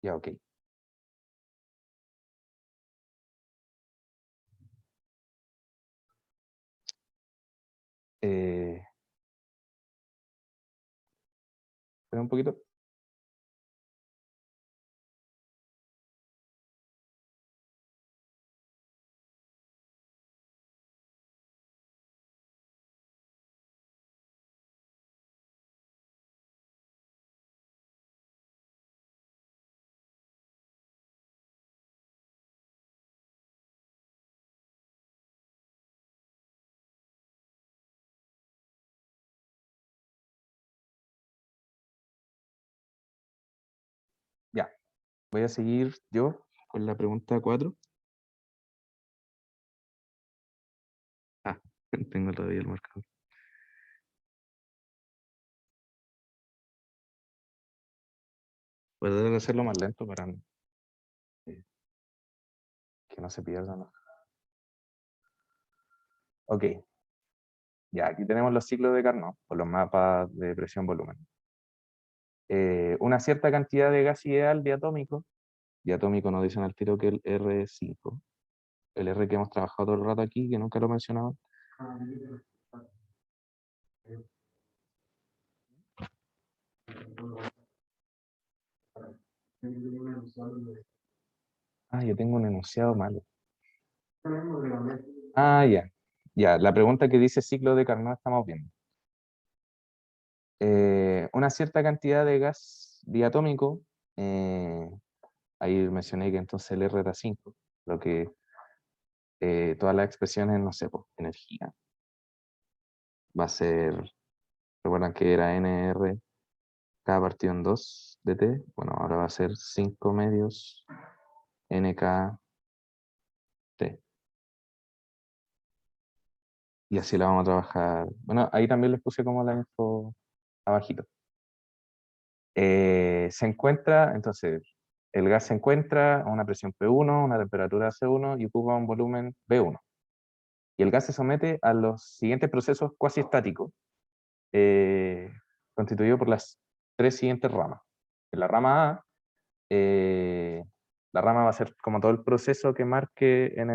Ya, ok. Espera un poquito. Ya, voy a seguir yo con la pregunta 4. Ah, tengo todavía el marcador. Voy a tratar de hacerlo más lento para que no se pierda, ¿no? Ok, ya, aquí tenemos los ciclos de Carnot, o los mapas de presión-volumen. Una cierta cantidad de gas ideal diatómico, diatómico nos dicen al tiro que el R5, el R que hemos trabajado todo el rato aquí, que nunca lo mencionaba. Ah, yo tengo un enunciado malo. Ah, ya. Ya, la pregunta que dice ciclo de Carnot estamos viendo. Una cierta cantidad de gas diatómico, ahí mencioné que entonces el R era 5, lo que todas las expresiones, no sé, pues, energía, va a ser, recuerdan que era NR cada partido en 2 de T. Bueno, ahora va a ser 5 medios NK T. Y así la vamos a trabajar. Bueno, ahí también les puse como la info abajito. Se encuentra, entonces, el gas se encuentra a una presión P1, una temperatura C1 y ocupa un volumen B1. Y el gas se somete a los siguientes procesos cuasi estáticos, constituido por las 3 siguientes ramas. En la rama A, la rama va a ser como todo el proceso que marque en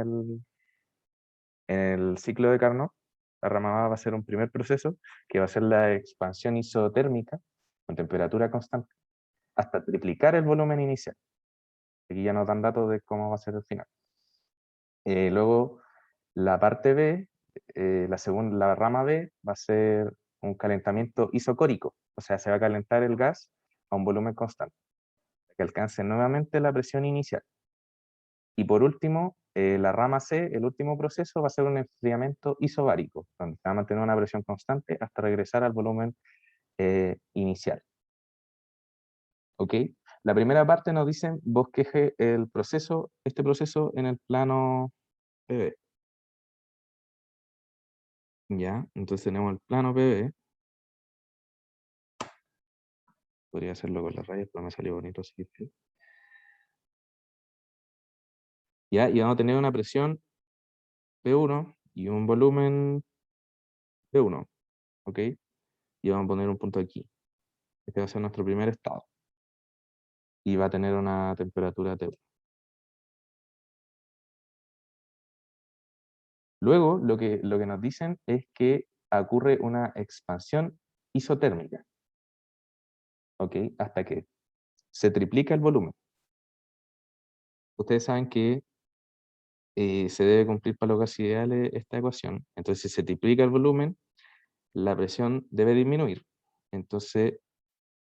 el ciclo de Carnot. La rama A va a ser un primer proceso, que va a ser la expansión isotérmica con temperatura constante, hasta triplicar el volumen inicial. Aquí ya nos dan datos de cómo va a ser el final. Luego, la parte B, la rama B, va a ser un calentamiento isocórico, o sea, se va a calentar el gas a un volumen constante, que alcance nuevamente la presión inicial. Y por último, la rama C, el último proceso, va a ser un enfriamiento isobárico, donde se va a mantener una presión constante hasta regresar al volumen inicial. ¿Ok? La primera parte nos dicen bosqueje este proceso en el plano PV. Ya, entonces tenemos el plano PV. Podría hacerlo con las rayas, pero me salió bonito así que... Ya, y vamos a tener una presión P1 y un volumen P1, ¿ok? Y vamos a poner un punto aquí. Este va a ser nuestro primer estado. Y va a tener una temperatura T1. Luego, lo que nos dicen es que ocurre una expansión isotérmica, ¿ok? Hasta que se triplica el volumen. Ustedes saben que se debe cumplir para los gases ideales esta ecuación. Entonces, si se triplica el volumen, la presión debe disminuir. Entonces,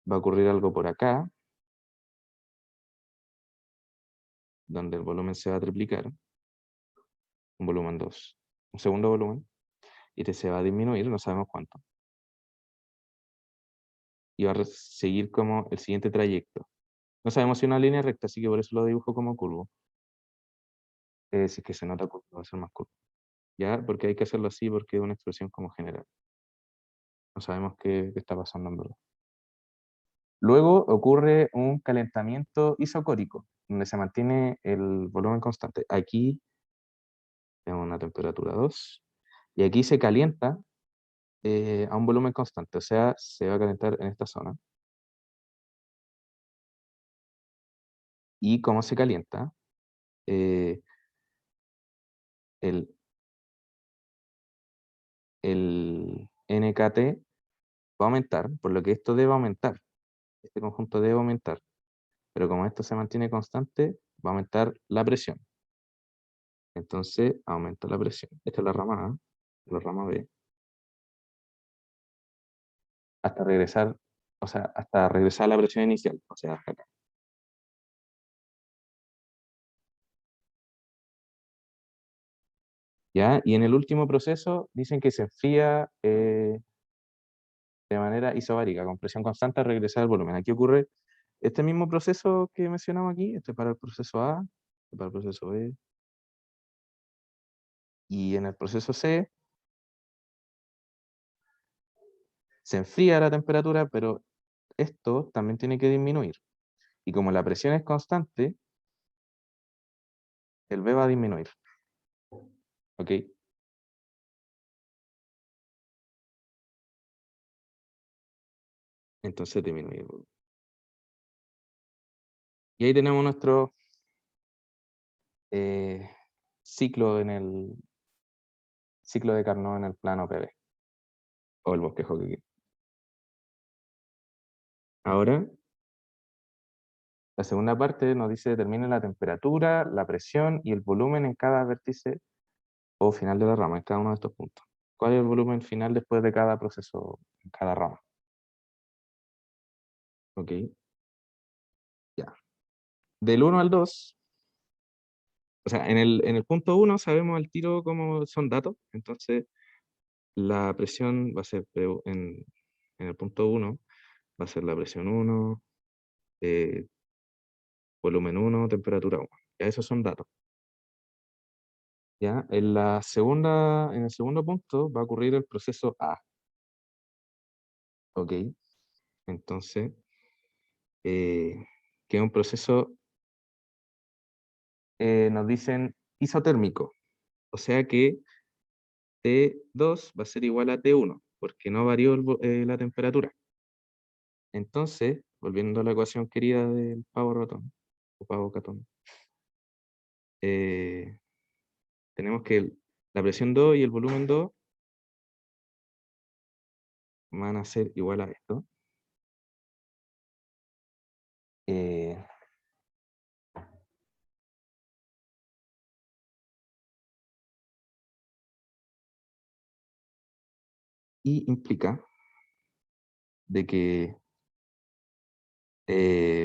va a ocurrir algo por acá, donde el volumen se va a triplicar, un volumen 2, un segundo volumen, y este se va a disminuir, no sabemos cuánto. Y va a seguir como el siguiente trayecto. No sabemos si una línea recta, así que por eso lo dibujo como curvo. Si es que se nota curvo, va a ser más curvo. ¿Ya? Porque hay que hacerlo así porque es una expresión como general. No sabemos qué está pasando en verdad. Luego ocurre un calentamiento isocórico, donde se mantiene el volumen constante. Aquí tenemos una temperatura 2, y aquí se calienta a un volumen constante, o sea, se va a calentar en esta zona. ¿Y cómo se calienta? Eh, el NKT va a aumentar, por lo que esto debe aumentar. Este conjunto debe aumentar. Pero como esto se mantiene constante, va a aumentar la presión. Entonces, aumenta la presión. Esta es la rama A, la rama B. Hasta regresar, o sea, hasta regresar a la presión inicial, o sea, hasta acá. ¿Ya? Y en el último proceso dicen que se enfría de manera isobárica, con presión constante, a regresar al volumen. Aquí ocurre este mismo proceso que mencionamos aquí, este para el proceso A, este para el proceso B. Y en el proceso C se enfría la temperatura, pero esto también tiene que disminuir. Y como la presión es constante, el B va a disminuir. ¿Ok? Entonces disminuye el volumen. Y ahí tenemos nuestro ciclo ciclo de Carnot en el plano PV. O el bosquejo que quiera. Ahora, la segunda parte nos dice determine la temperatura, la presión y el volumen en cada vértice o final de la rama, en cada uno de estos puntos. ¿Cuál es el volumen final después de cada proceso, en cada rama? ¿Ok? Ya. Del 1 al 2, o sea, en el punto 1 sabemos al tiro cómo son datos, entonces la presión va a ser en el punto 1, va a ser la presión 1, volumen 1, temperatura 1. Ya esos son datos. Ya, en el segundo punto va a ocurrir el proceso A. Ok, entonces, que es un proceso, nos dicen isotérmico. O sea que T2 va a ser igual a T1, porque no varió la temperatura. Entonces, volviendo a la ecuación querida del pavo ratón, o pavo catón, tenemos que la presión 2 y el volumen 2 van a ser igual a esto. Y implica de que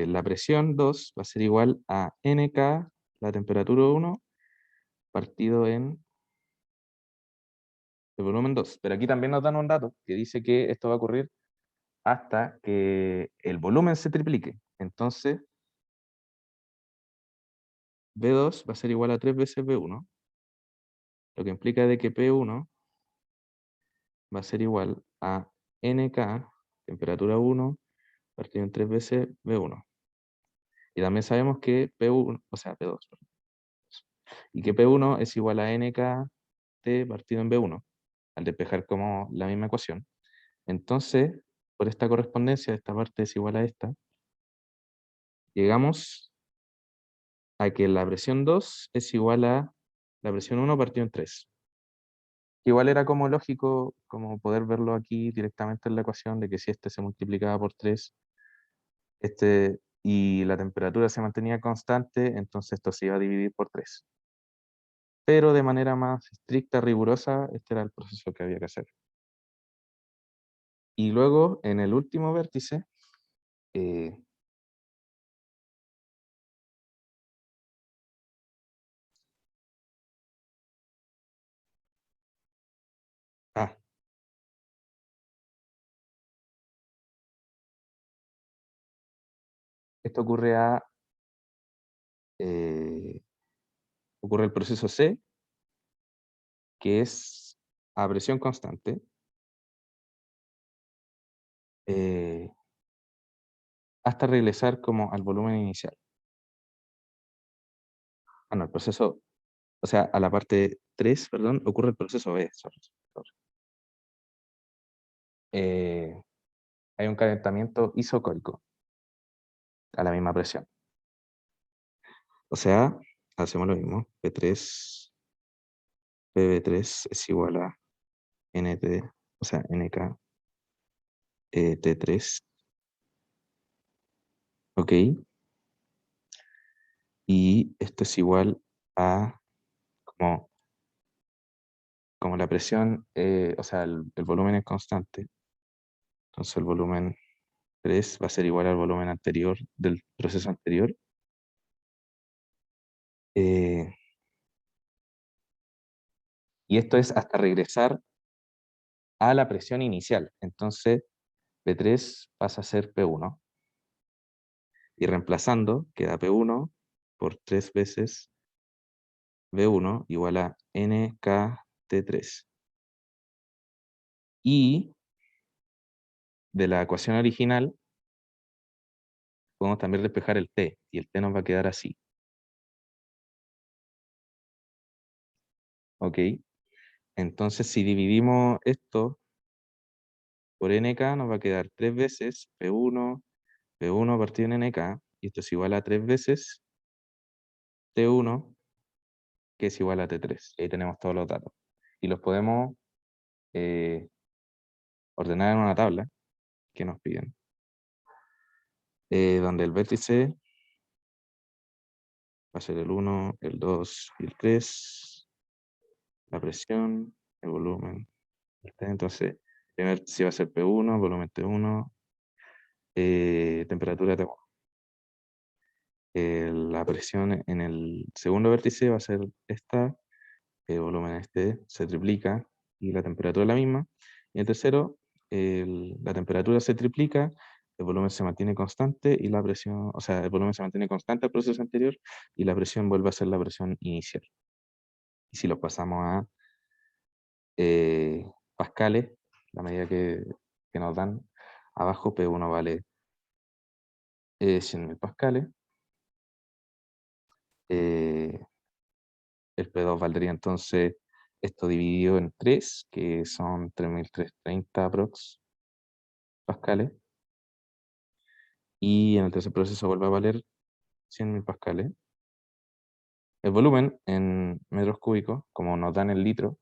la presión 2 va a ser igual a NK, la temperatura 1, partido en el volumen 2. Pero aquí también nos dan un dato que dice que esto va a ocurrir hasta que el volumen se triplique. Entonces, V2 va a ser igual a 3 veces V1, lo que implica de que P1 va a ser igual a NK, temperatura 1, partido en 3 veces V1. Y también sabemos que P1, o sea, P2, perdón, y que P1 es igual a NKT partido en V1, al despejar como la misma ecuación. Entonces, por esta correspondencia, esta parte es igual a esta, llegamos a que la presión 2 es igual a la presión 1 partido en 3. Igual era como lógico, como poder verlo aquí directamente en la ecuación, de que si este se multiplicaba por 3, y la temperatura se mantenía constante, entonces esto se iba a dividir por 3. Pero de manera más estricta, rigurosa, este era el proceso que había que hacer. Y luego, en el último vértice, esto ocurre el proceso C, que es a presión constante, hasta regresar como al volumen inicial. No, el proceso, o sea, a la parte 3, perdón, ocurre el proceso B. Sorry. Hay un calentamiento isocórico a la misma presión. O sea, hacemos lo mismo. PB3 es igual a NT, o sea, NK, T3. Ok. Y esto es igual a como la presión, o sea, el volumen es constante. Entonces el volumen 3 va a ser igual al volumen anterior del proceso anterior. Y esto es hasta regresar a la presión inicial. Entonces, P3 pasa a ser P1. Y reemplazando, queda P1 por 3 veces V1 igual a NKT3. Y de la ecuación original, podemos también despejar el T. Y el T nos va a quedar así. ¿Ok? Entonces, si dividimos esto por NK, nos va a quedar 3 veces P1 partido en NK, y esto es igual a 3 veces T1, que es igual a T3. Y ahí tenemos todos los datos. Y los podemos ordenar en una tabla que nos piden. Donde el vértice va a ser el 1, el 2 y el 3. La presión, el volumen. Entonces, el primer vértice va a ser P1, volumen T1, temperatura T1. La presión en el segundo vértice va a ser esta, el volumen este se triplica y la temperatura es la misma. Y el tercero, la temperatura se triplica, el volumen se mantiene constante y la presión, o sea, el volumen se mantiene constante al proceso anterior y la presión vuelve a ser la presión inicial. Y si lo pasamos a pascales, la medida que nos dan, abajo P1 vale 100.000 pascales. El P2 valdría entonces esto dividido en 3, que son 3.330 aprox pascales. Y en el tercer proceso vuelve a valer 100.000 pascales. El volumen en metros cúbicos, como nos dan el litro,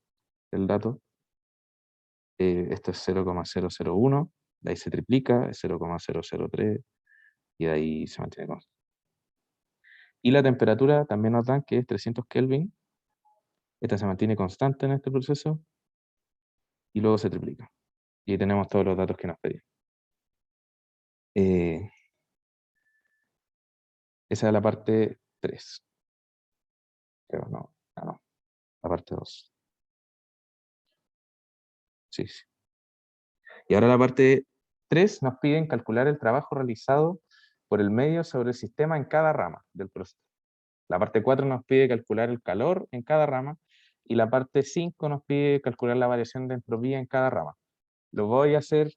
el dato, esto es 0,001, de ahí se triplica, es 0,003, y de ahí se mantiene constante. Y la temperatura también nos dan que es 300 Kelvin. Esta se mantiene constante en este proceso y luego se triplica. Y ahí tenemos todos los datos que nos pedían. Esa es la parte 3. Creo, no, la parte 2. Sí, sí. Y ahora la parte 3 nos piden calcular el trabajo realizado por el medio sobre el sistema en cada rama del proceso. La parte 4 nos pide calcular el calor en cada rama y la parte 5 nos pide calcular la variación de entropía en cada rama. Lo voy a hacer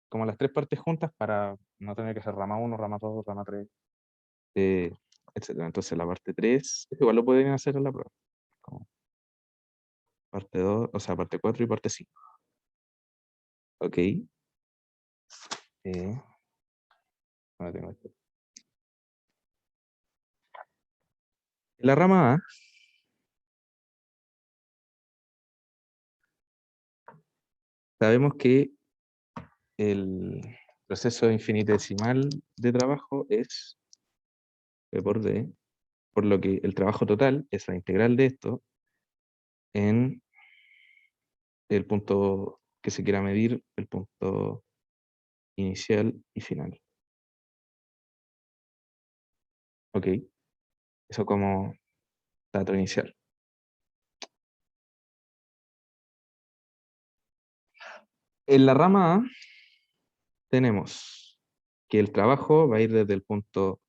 como las 3 partes juntas para no tener que hacer rama 1, rama 2, rama 3, etc. Entonces la parte 3, igual lo pueden hacer en la prueba. Como parte 2, o sea, parte 4 y parte 5. Ok. Ahora tengo esto. En la rama A, sabemos que el proceso infinitesimal de trabajo es P por D, por lo que el trabajo total es la integral de esto en el punto que se quiera medir, el punto inicial y final. Ok, eso como dato inicial. En la rama A tenemos que el trabajo va a ir desde el punto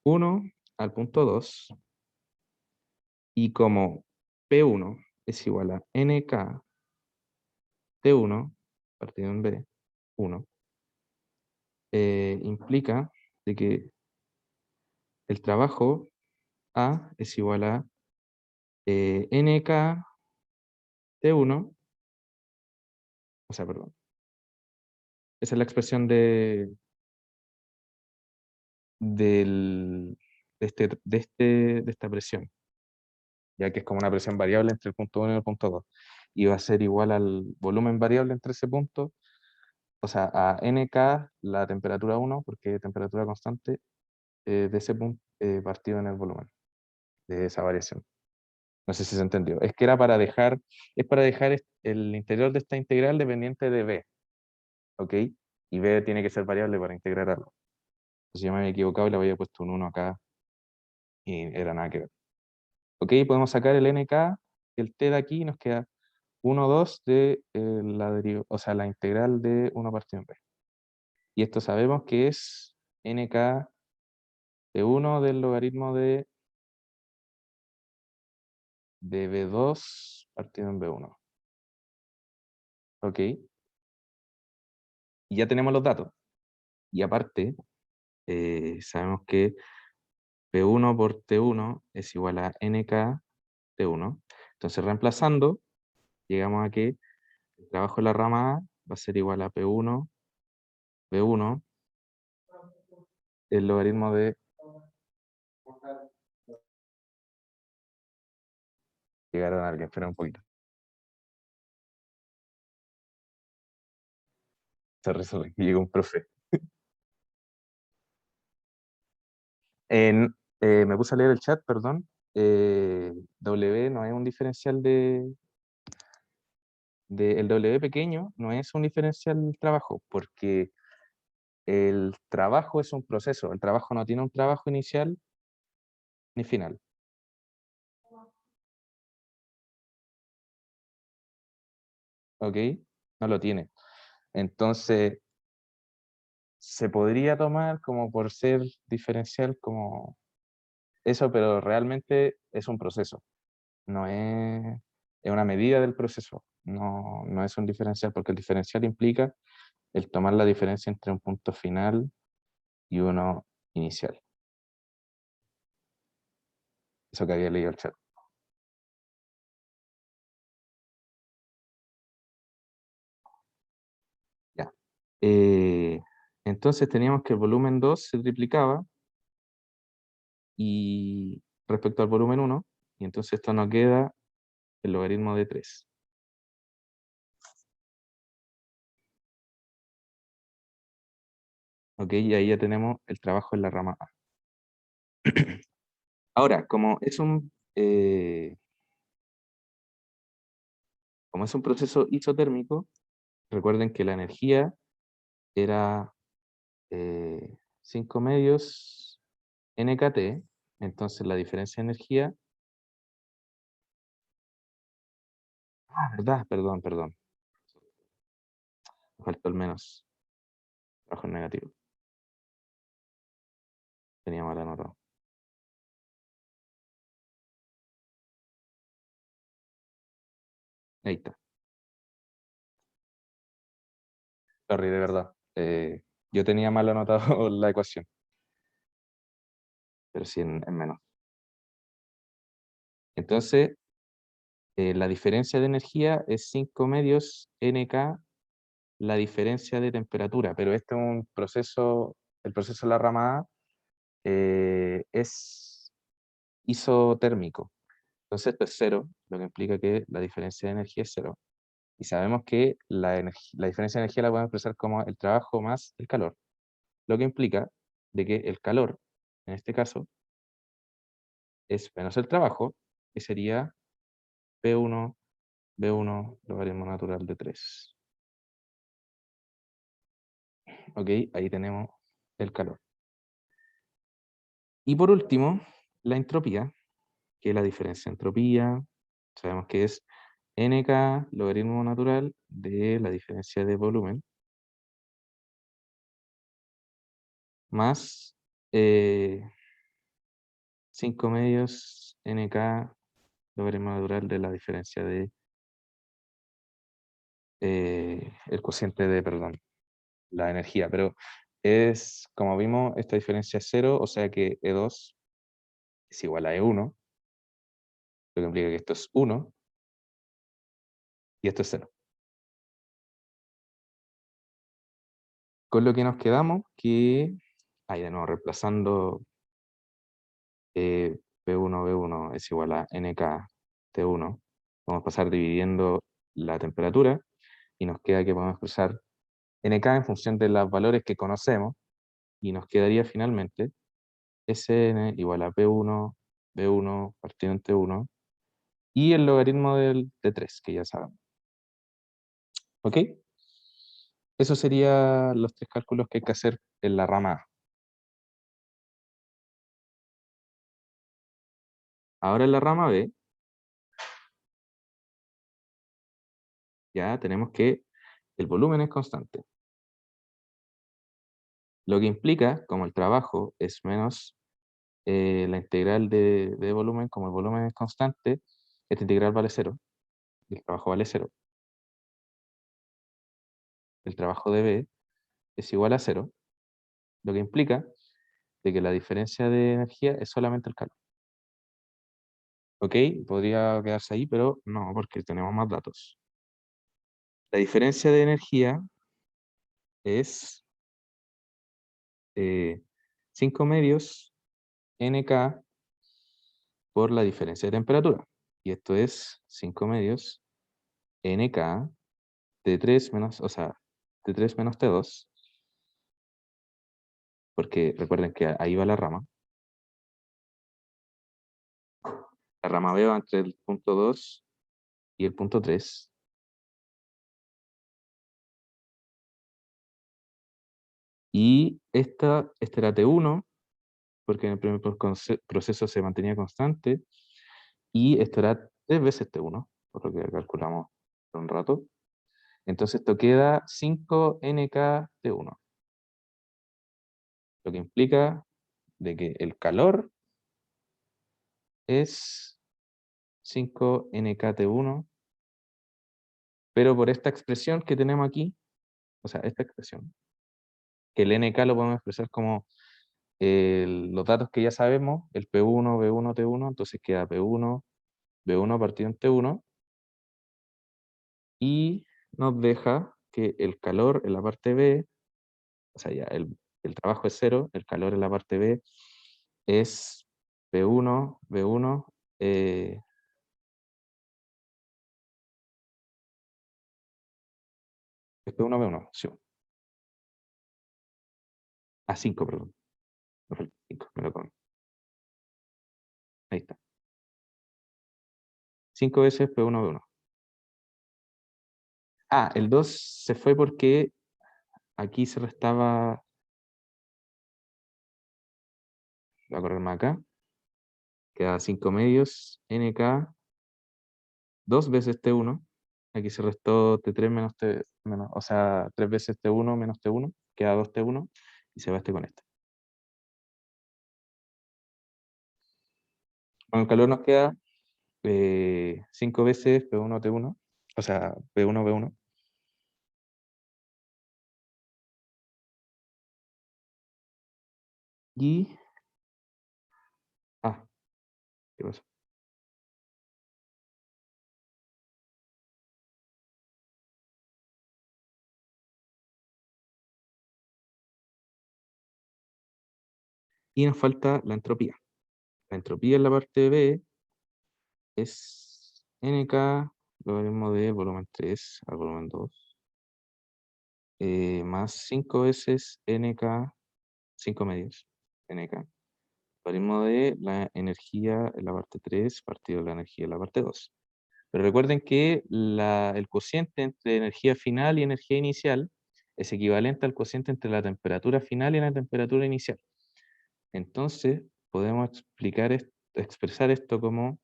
1 al punto 2 y como P1 es igual a NK T1 partido en B, 1, implica de que el trabajo A es igual a NK T1, o sea, perdón. Esa es la expresión de esta presión, ya que es como una presión variable entre el punto 1 y el punto 2. Y va a ser igual al volumen variable entre ese punto, o sea, a NK la temperatura 1, porque temperatura constante de ese punto partido en el volumen de esa variación. No sé si se entendió. Es que era para dejar, es para dejar el interior de esta integral dependiente de B, ¿ok? Y B tiene que ser variable para integrar algo. Entonces yo me había equivocado y le había puesto un 1 acá y era nada que ver. Ok, podemos sacar el NK, el T de aquí y nos queda 1, 2 de o sea, la integral de 1 partido en B. Y esto sabemos que es NK de 1 del logaritmo de B2 partido en B1. Ok. Y ya tenemos los datos. Y aparte, sabemos que P1 por T1 es igual a NK T1. Entonces, reemplazando, llegamos a que el trabajo de la rama A va a ser igual a P1, B1, el logaritmo de... Llegaron a alguien, espera un poquito. Se resuelve, llegó un profe. Me puse a leer el chat, perdón. W no es un diferencial el W pequeño no es un diferencial del trabajo, porque el trabajo es un proceso. El trabajo no tiene un trabajo inicial ni final. ¿Ok? No lo tiene. Entonces, se podría tomar como por ser diferencial como eso, pero realmente es un proceso. No es una medida del proceso. No es un diferencial, porque el diferencial implica el tomar la diferencia entre un punto final y uno inicial. Eso que había leído el chat. Ya. Entonces teníamos que el volumen 2 se triplicaba y respecto al volumen 1, y entonces esto nos queda el logaritmo de 3. Ok, y ahí ya tenemos el trabajo en la rama A. Ahora, como es un proceso isotérmico, recuerden que la energía era 5 medios NKT, entonces la diferencia de energía... ¿verdad? Perdón. Me faltó el menos. Trabajo en negativo. Tenía mal anotado. Ahí está. Sorry, de verdad. Yo tenía mal anotado la ecuación. Pero sí en menos. Entonces, la diferencia de energía es 5 medios NK, la diferencia de temperatura. Pero este es un proceso, el proceso de la rama A es isotérmico. Entonces esto es cero, lo que implica que la diferencia de energía es cero. Y sabemos que la diferencia de energía la podemos expresar como el trabajo más el calor. Lo que implica de que el calor, en este caso, es menos el trabajo, que sería P1, B1, logaritmo natural de 3. Ok, ahí tenemos el calor. Y por último, la entropía, que es la diferencia de entropía, sabemos que es NK logaritmo natural de la diferencia de volumen, más 5 medios NK logaritmo natural de la diferencia de el cociente de, perdón, la energía. Pero es, como vimos, esta diferencia es 0, o sea que E2 es igual a E1, lo que implica que esto es 1 y esto es 0. Con lo que nos quedamos, que, ahí de nuevo, reemplazando P1, B1 es igual a NK T1, vamos a pasar dividiendo la temperatura y nos queda que podemos expresar NK en función de los valores que conocemos y nos quedaría finalmente Sn igual a P1, B1 partido en T1 y el logaritmo de 3, que ya sabemos. ¿Ok? Esos serían los 3 cálculos que hay que hacer en la rama A. Ahora en la rama B, ya tenemos que el volumen es constante. Lo que implica, como el trabajo es menos la integral de volumen, como el volumen es constante, esta integral vale 0, y el trabajo vale 0. El trabajo de B es igual a 0, lo que implica de que la diferencia de energía es solamente el calor. ¿Ok? Podría quedarse ahí, pero no, porque tenemos más datos. La diferencia de energía es 5 medios NK por la diferencia de temperatura. Y esto es 5 medios NK de 3 menos, o sea, de 3 menos T2, porque recuerden que ahí va la rama. La rama B va entre el punto 2 y el punto 3. Y esta era T1, porque en el primer proceso se mantenía constante, y esto era 3 veces T1, por lo que calculamos por un rato. Entonces esto queda 5 NK T1. lo que implica de que el calor es 5 NKT1, pero por esta expresión que tenemos aquí, o sea, esta expresión, que el NK lo podemos expresar como los datos que ya sabemos, el P1, B1, T1, entonces queda P1, B1 partido en T1, y nos deja que el calor en la parte B, o sea, ya el trabajo es 0, el calor en la parte B es P1, B1, es P1, B1, sí. A 5, perdón. Me falta 5, me lo comí. Ahí está. 5 veces P1, B1. Ah, el 2 se fue porque aquí se restaba. Voy a correr más acá. Queda 5 medios, NK, 2 veces T1. Aquí se restó T3 menos T, menos, o sea, 3 veces T1 menos T1. Queda 2 T1 y se va este con este. Con el calor nos queda 5 veces P1 T1, o sea, P1 B1. Y. Ah, ¿qué pasó? Y nos falta la entropía. La entropía en la parte B es NK, logaritmo de volumen 3 al volumen 2, más 5 veces NK, 5 medios, NK, logaritmo de la energía en la parte 3 partido de la energía en la parte 2. Pero recuerden que el cociente entre energía final y energía inicial es equivalente al cociente entre la temperatura final y la temperatura inicial. Entonces, podemos expresar esto como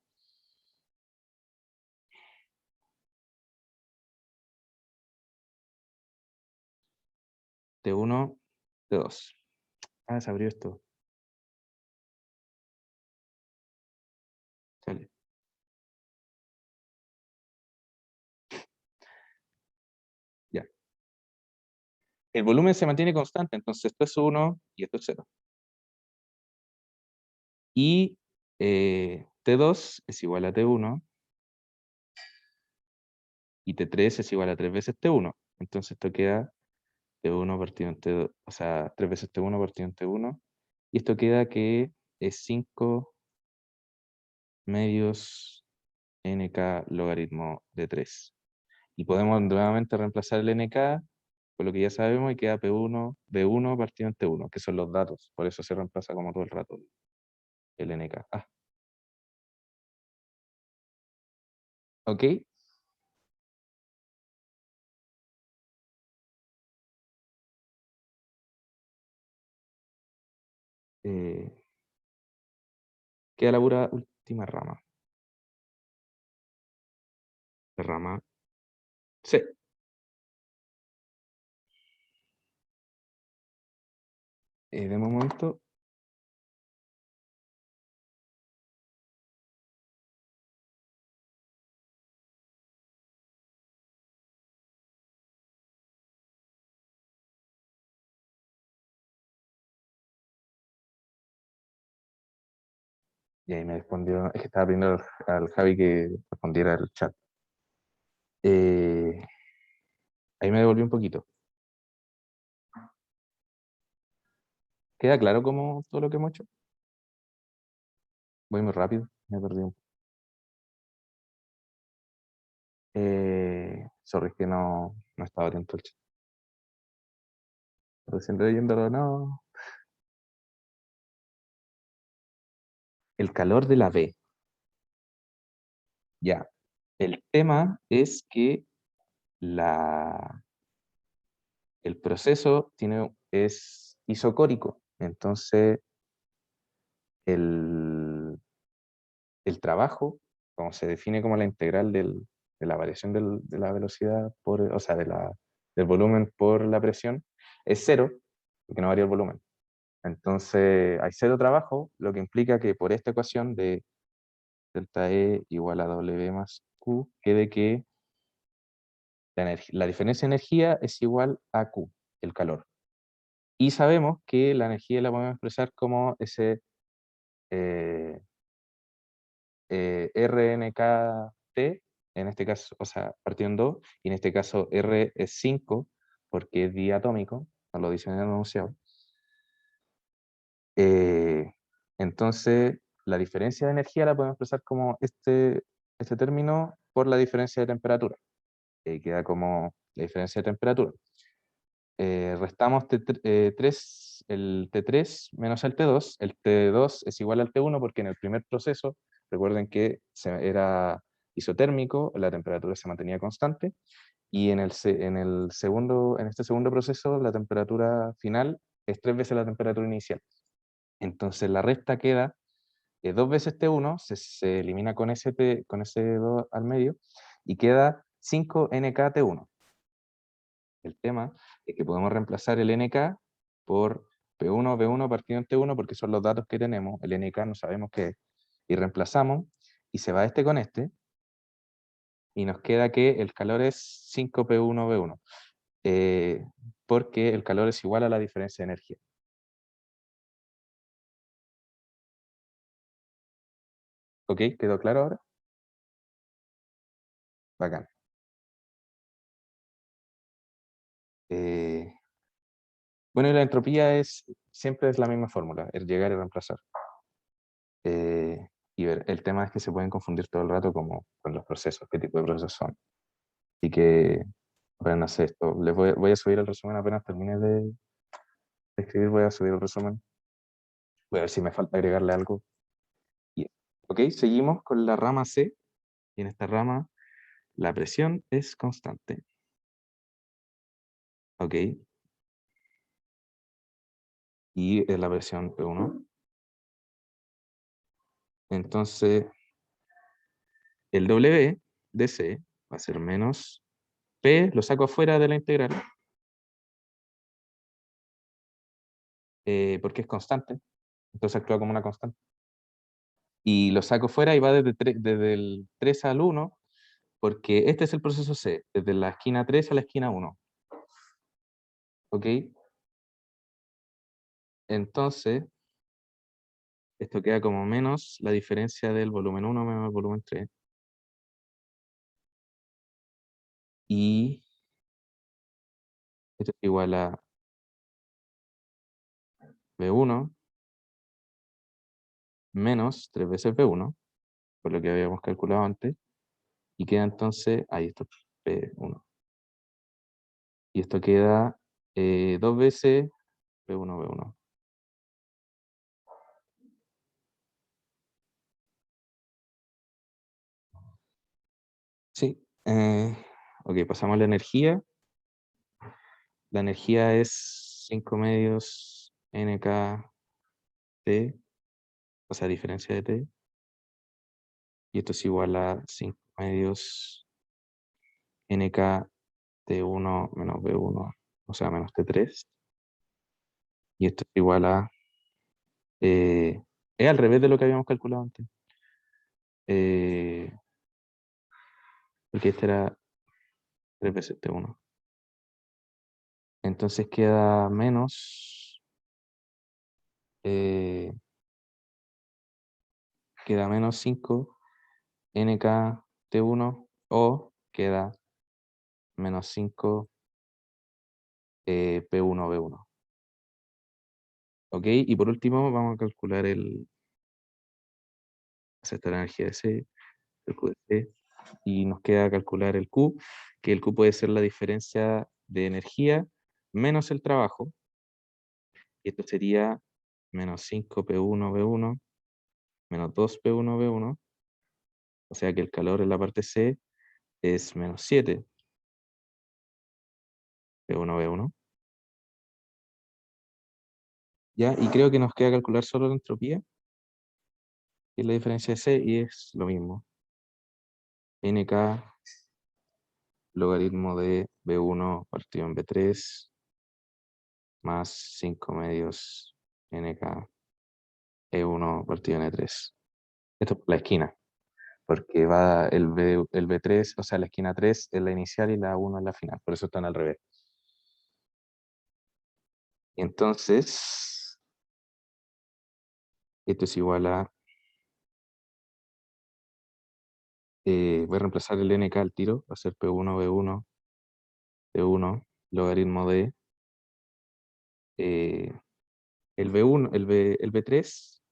T1, T2. Ah, se abrió esto. Sale. Ya. El volumen se mantiene constante, entonces esto es 1 y esto es 0. Y T2 es igual a T1 y T3 es igual a 3 veces T1. Entonces esto queda T1 partido en T2, o sea, 3 veces T1 partido en T1. Y esto queda que es 5 medios NK logaritmo de 3. Y podemos nuevamente reemplazar el NK con lo que ya sabemos y queda P1, B1 partido en T1, que son los datos. Por eso se reemplaza como todo el rato el NK. Ah, ok. Eh, Queda la pura última rama. La rama C. Deme un momento. Y ahí me respondió, es que estaba pidiendo al Javi que respondiera el chat. Ahí me devolvió un poquito. ¿Queda claro cómo todo lo que hemos hecho? Voy muy rápido, me perdí un poco. Sorry, es que no estaba atento al chat. Recién leyéndolo, no. El calor de la B. Ya. El tema es que el proceso es isocórico. Entonces, el trabajo, como se define como la integral de la variación de la velocidad, o sea, del volumen por la presión, es 0, porque no varía el volumen. Entonces hay cero trabajo, lo que implica que por esta ecuación de delta E igual a W más Q, quede que la diferencia de energía es igual a Q, el calor. Y sabemos que la energía la podemos expresar como ese RNKT, en este caso, o sea, partido en 2, y en este caso R es 5, porque es diatómico, no lo dice en el enunciado. Entonces, la diferencia de energía la podemos expresar como este término por la diferencia de temperatura. Queda como la diferencia de temperatura. Restamos el T3 menos el T2. El T2 es igual al T1 porque en el primer proceso, recuerden que era isotérmico, la temperatura se mantenía constante, y en este segundo proceso la temperatura final es 3 veces la temperatura inicial. Entonces la resta queda 2 veces T1, se elimina con ese 2 al medio, y queda 5 NKT1. El tema es que podemos reemplazar el NK por P1, B1 partido en T1, porque son los datos que tenemos. El NK no sabemos qué es. Y reemplazamos, y se va este con este, y nos queda que el calor es 5P1B1, porque el calor es igual a la diferencia de energía. ¿Ok? ¿Quedó claro ahora? Bacán. Bueno, y la entropía siempre es la misma fórmula, el llegar y reemplazar. Y ver, el tema es que se pueden confundir todo el rato con los procesos, qué tipo de procesos son. Así que, bueno, no sé, esto, voy a subir el resumen apenas termine de escribir, voy a subir el resumen. Voy a ver si me falta agregarle algo. Ok, seguimos con la rama C, y en esta rama la presión es constante. Ok. Y es la presión P1. Entonces, el W de C va a ser menos P, lo saco afuera de la integral, porque es constante, entonces actúa como una constante. Y lo saco fuera y va desde el 3 al 1, porque este es el proceso C, desde la esquina 3 a la esquina 1. ¿Ok? Entonces, esto queda como menos la diferencia del volumen 1 menos el volumen 3. Y esto es igual a B1 menos 3 veces B1, por lo que habíamos calculado antes. Y queda entonces, ahí está, B1. Y esto queda 2 veces B1, B1. Sí. Ok, pasamos a la energía. La energía es 5 medios NKT, o sea, diferencia de T. Y esto es igual a 5 medios NKT1 menos B1, o sea, menos T3. Y esto es igual a... es al revés de lo que habíamos calculado antes. Porque este era 3 veces T1. Entonces queda menos... queda menos 5 NKT1 o queda menos 5 P1B1. Ok, y por último vamos a calcular esta energía de C, el Q de C, y nos queda calcular el Q, que el Q puede ser la diferencia de energía menos el trabajo, y esto sería menos 5P1B1 menos 2P1B1, o sea que el calor en la parte C es menos 7P1B1. ¿Ya? Y creo que nos queda calcular solo la entropía, que es la diferencia de C, y es lo mismo. NK logaritmo de B1 partido en B3 más 5 medios NK E1 partido N3. Esto es por la esquina, porque va el B3, o sea, la esquina 3 es la inicial y la 1 es la final, por eso están al revés. Y entonces, esto es igual a, voy a reemplazar el NK al tiro, va a ser P1, B1, P1, logaritmo de el B1, el B3,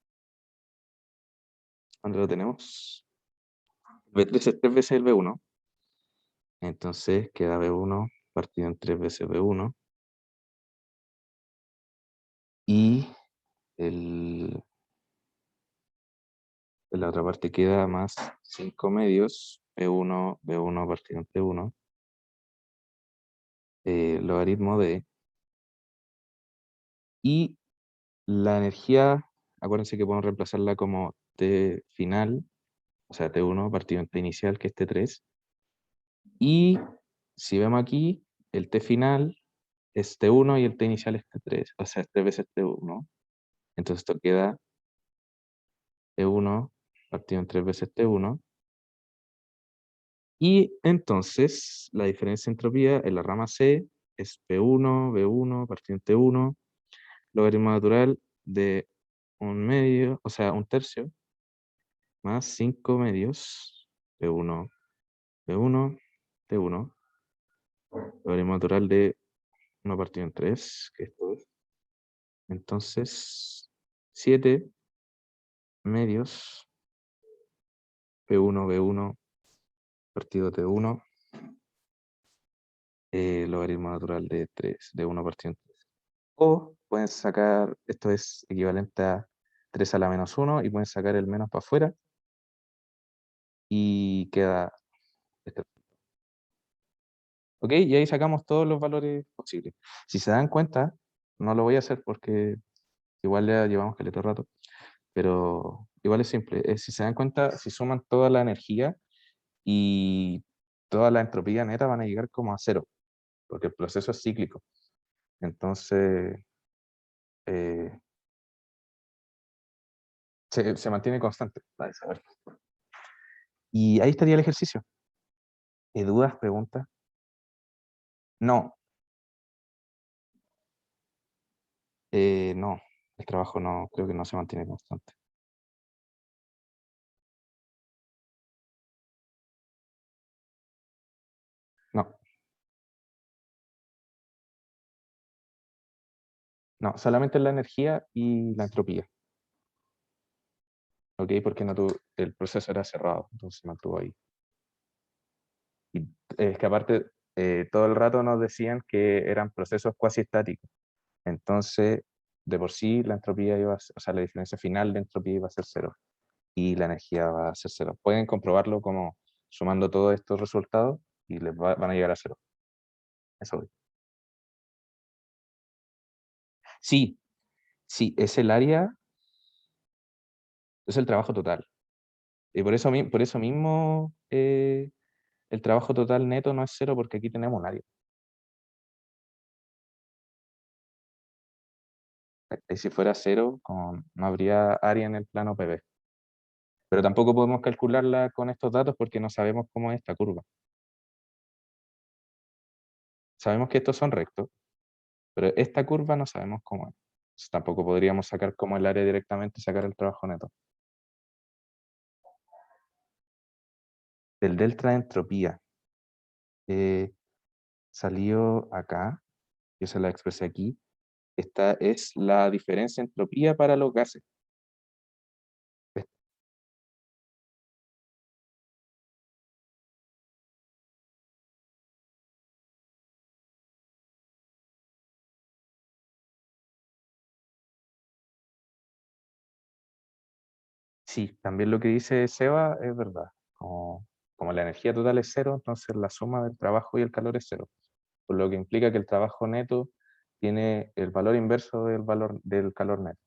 ¿dónde lo tenemos? El B3 es 3 veces el B1, entonces queda B1 partido en 3 veces B1, y en la otra parte queda más 5 medios, B1 partido en T1, logaritmo de, y la energía, acuérdense que podemos reemplazarla como T final, o sea, T1 partido en T inicial, que es T3, y si vemos aquí, el T final es T1 y el T inicial es T3, o sea, es 3 veces T1, entonces esto queda T1 partido en 3 veces T1, y entonces la diferencia de entropía en la rama C es P1, B1 partido en T1, logaritmo natural de un medio, o sea, un tercio, más 5 medios, P1, B1, T1, logaritmo natural de 1 partido en 3, que esto es. Entonces, 7 medios, P1, B1 partido T1, logaritmo natural de 3, de 1 partido en 3. O pueden sacar, esto es equivalente a 3 a la menos 1, y pueden sacar el menos para afuera, y queda este. ¿Ok? Y ahí sacamos todos los valores posibles. Si se dan cuenta, no lo voy a hacer porque igual ya llevamos caleta de rato, pero igual es simple. Si se dan cuenta, si suman toda la energía y toda la entropía neta, van a llegar como a cero, porque el proceso es cíclico. Entonces, eh, se mantiene constante. Vale, saber. Y ahí estaría el ejercicio. ¿Dudas, preguntas? No. No, el trabajo no, creo que no se mantiene constante. No, no, solamente la energía y la entropía. ¿Ok? Porque no el proceso era cerrado, entonces se mantuvo ahí. Y es que aparte, todo el rato nos decían que eran procesos cuasi estáticos. Entonces, de por sí, la entropía iba a ser, o sea, la diferencia final de entropía iba a ser cero. Y la energía va a ser cero. Pueden comprobarlo como sumando todos estos resultados y van a llegar a cero. Eso voy. Sí, sí, es el área, es el trabajo total. Y por eso mismo el trabajo total neto no es cero, porque aquí tenemos un área. Y si fuera cero, no habría área en el plano PV. Pero tampoco podemos calcularla con estos datos porque no sabemos cómo es esta curva. Sabemos que estos son rectos, pero esta curva no sabemos cómo es. Entonces, tampoco podríamos sacar como el área directamente y sacar el trabajo neto. El delta de entropía salió acá, yo se la expresé aquí. Esta es la diferencia de entropía para los gases. Sí, también lo que dice Seba es verdad. Como la energía total es cero, entonces la suma del trabajo y el calor es cero. Por lo que implica que el trabajo neto tiene el valor inverso del valor del calor neto.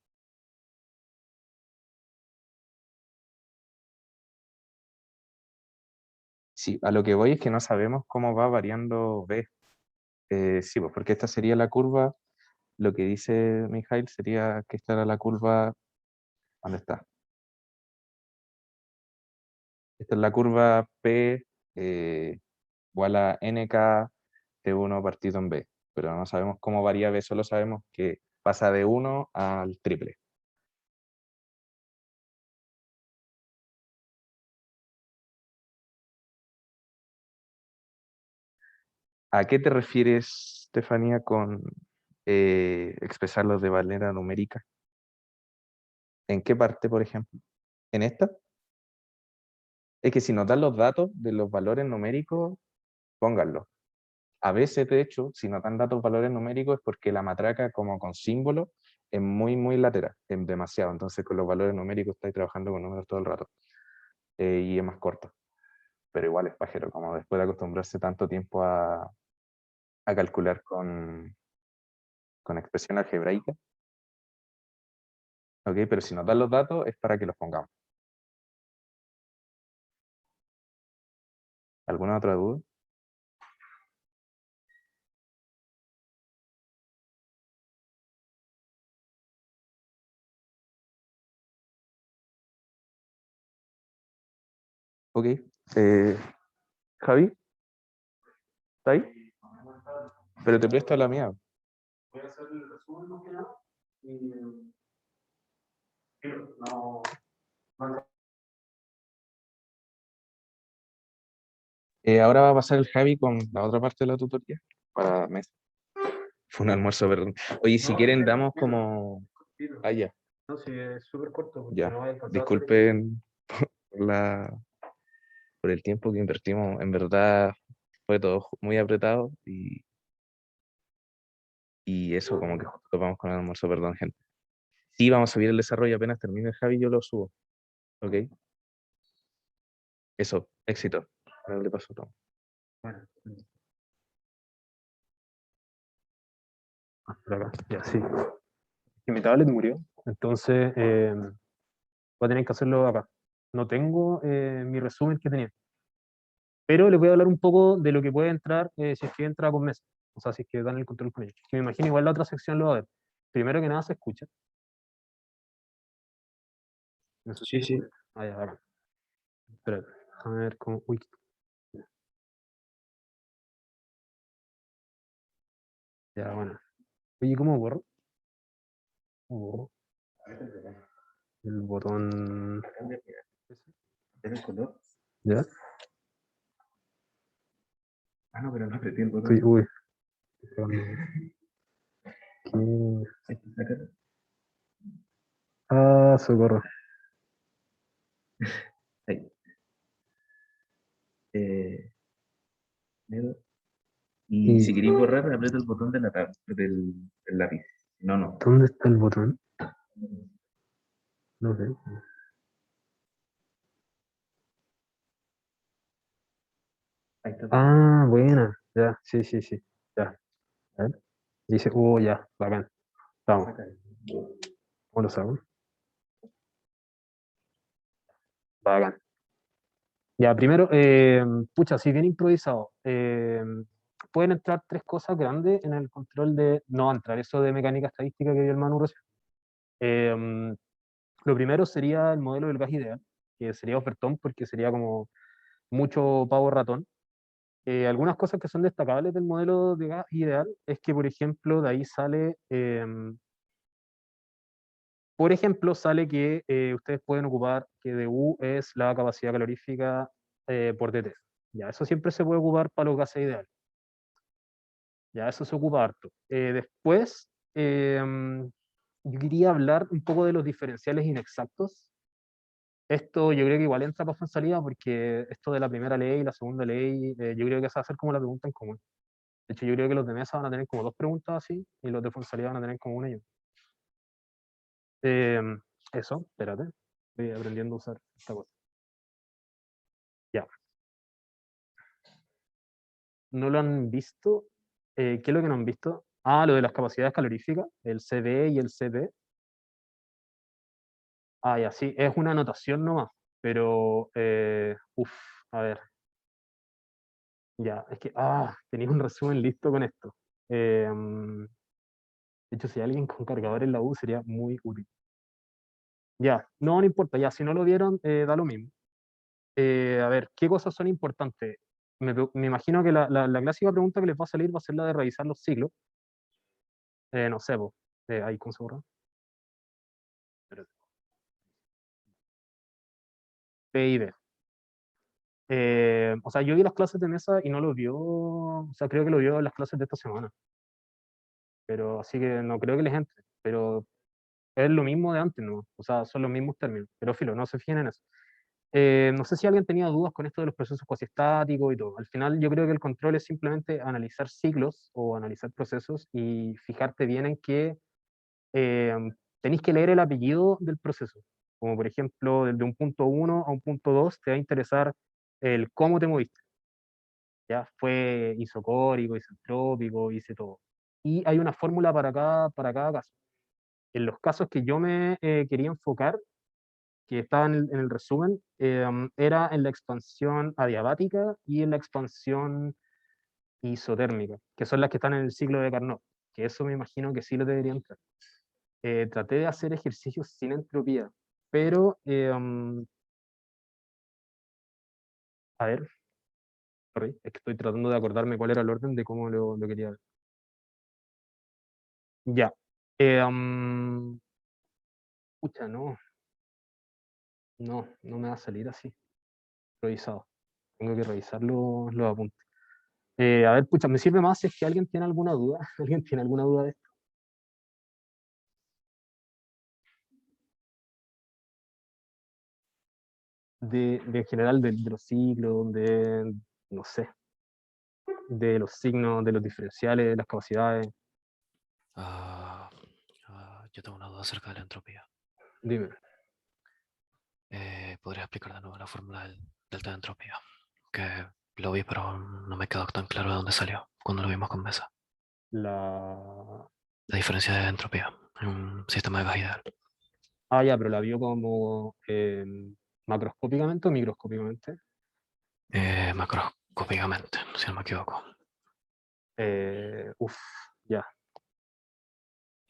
Sí, a lo que voy es que no sabemos cómo va variando B. Sí, pues porque esta sería la curva lo que dice Mijail sería que esta era la curva, ¿dónde está? Esta es la curva P igual a NK T1 partido en B, pero no sabemos cómo varía B, solo sabemos que pasa de 1 al triple. ¿A qué te refieres, Estefanía, con expresarlos de manera numérica? ¿En qué parte, por ejemplo? ¿En esta? Es que si nos dan los datos de los valores numéricos, pónganlos. A veces, de hecho, si nos dan datos valores numéricos es porque la matraca como con símbolos es muy lateral, es demasiado. Entonces con los valores numéricos estáis trabajando con números todo el rato. Y es más corto. Pero igual es pajero, como después de acostumbrarse tanto tiempo a calcular con expresión algebraica. Ok, pero si nos dan los datos es para que los pongamos. ¿Alguna otra duda? Ok. Javi, ¿está ahí? Pero te presto la mía. Voy a hacer el resumen más que nada. Y no, Ahora va a pasar el Javi con la otra parte de la tutoría para mesa. Fue un almuerzo, perdón. Oye, si quieren damos como... Ah, ya. no, sí, es súper corto. Porque Ya. no voy a alcanzar a hacer Disculpen por por el tiempo que invertimos. En verdad fue todo muy apretado y eso como que justo topamos con el almuerzo, perdón, gente. Sí, vamos a subir el desarrollo apenas termine el Javi, yo lo subo. ¿Ok? Eso, éxito. Ahora le paso todo. Bueno, por acá, ya, sí. Que mi tablet murió, entonces voy a tener que hacerlo acá. No tengo mi resumen que tenía, pero les voy a hablar un poco de lo que puede entrar si es que entra con Mesa, o sea, si es que dan el control con ellos. Que me imagino igual la otra sección lo va a ver. Primero que nada se escucha. No sé Sí, sí. Ah, ya, bacán. Espera, a ver cómo... Uy. Ya, bueno. Oye, ¿cómo borro? ¿Cómo borro? El botón... ¿Tienes color? ¿Ya? Ah, no, pero no apreté el Uy, botón. uy. Ah, socorro. Ahí. Negro. Y si queréis borrar, aprieta el botón de del lápiz. No, no. ¿Dónde está el botón? No sé. Ahí está. Ah, buena. Ya, sí, sí, sí. Ya. A ver. Dice, ya, bacán. Vamos. ¿Cómo lo saco? Bacán. Ya, primero, pucha, si bien improvisado, pueden entrar tres cosas grandes en el control de, no va a entrar eso de mecánica estadística que vio el Manu recién. Lo primero sería el modelo del gas ideal, que sería ofertón porque sería como mucho pavo ratón. Algunas cosas que son destacables del modelo de gas ideal es que, por ejemplo, de ahí sale, por ejemplo, sale que ustedes pueden ocupar que du es la capacidad calorífica por dt. Ya, eso siempre se puede ocupar para los gases ideales. Ya, eso se ocupa harto. Después, yo quería hablar un poco de los diferenciales inexactos. Esto yo creo que igual entra para salida porque esto de la primera ley y la segunda ley, yo creo que esa va a ser como la pregunta en común. De hecho, yo creo que los de mesa van a tener como dos preguntas así y los de salida van a tener como una y una. Eso, espérate, estoy aprendiendo a usar esta cosa. Ya. ¿No lo han visto? ¿Qué es lo que no han visto? Ah, lo de las capacidades caloríficas, el CB y el CP. Ah, ya, sí, es una anotación nomás, pero, a ver, ya, es que, tenía un resumen listo con esto. De hecho, si hay alguien con cargador en la U sería muy útil. Ya, no importa, ya, si no lo vieron, da lo mismo. A ver, ¿qué cosas son importantes? Me imagino que la clásica pregunta que les va a salir va a ser la de revisar los siglos. No sé, po, ahí, ¿cómo se borra? Espérate. P y D. O sea, yo vi las clases de mesa y no lo vio, o sea, creo que lo vio en las clases de esta semana. Pero así que no creo que les entre. Pero es lo mismo de antes, ¿no? O sea, son los mismos términos. Pero filo, no se fijen en eso. No sé si alguien tenía dudas con esto de los procesos cuasiestáticos y todo. Al final yo creo que el control es simplemente analizar ciclos o analizar procesos y fijarte bien en que eh, tenéis que leer el apellido del proceso. Como por ejemplo, desde un punto 1 a un punto 2 te va a interesar el cómo te moviste. Ya fue isocórico, isentrópico, hice todo. Y hay una fórmula para cada caso. En los casos que yo me quería enfocar, que estaba en el resumen, era en la expansión adiabática y en la expansión isotérmica, que son las que están en el ciclo de Carnot, que eso me imagino que sí lo debería entrar. Traté de hacer ejercicios sin entropía, pero, a ver, sorry, es que estoy tratando de acordarme cuál era el orden de cómo lo quería ver. Ya. Pucha, no me va a salir así, revisado. Tengo que revisar los apuntes. A ver, pucha, me sirve más si es que alguien tiene alguna duda. ¿Alguien tiene alguna duda de esto? En general de los ciclos, no sé, de los signos, de los diferenciales, de las capacidades. Yo tengo una duda acerca de la entropía. Dime. ¿Podría explicar de nuevo la fórmula del delta de entropía? Que lo vi, pero no me quedó tan claro de dónde salió cuando lo vimos con Mesa. La... La diferencia de entropía en un sistema de gas ideal. Ah, ya, pero la vio como macroscópicamente o microscópicamente. Macroscópicamente, si no me equivoco. Uf, ya.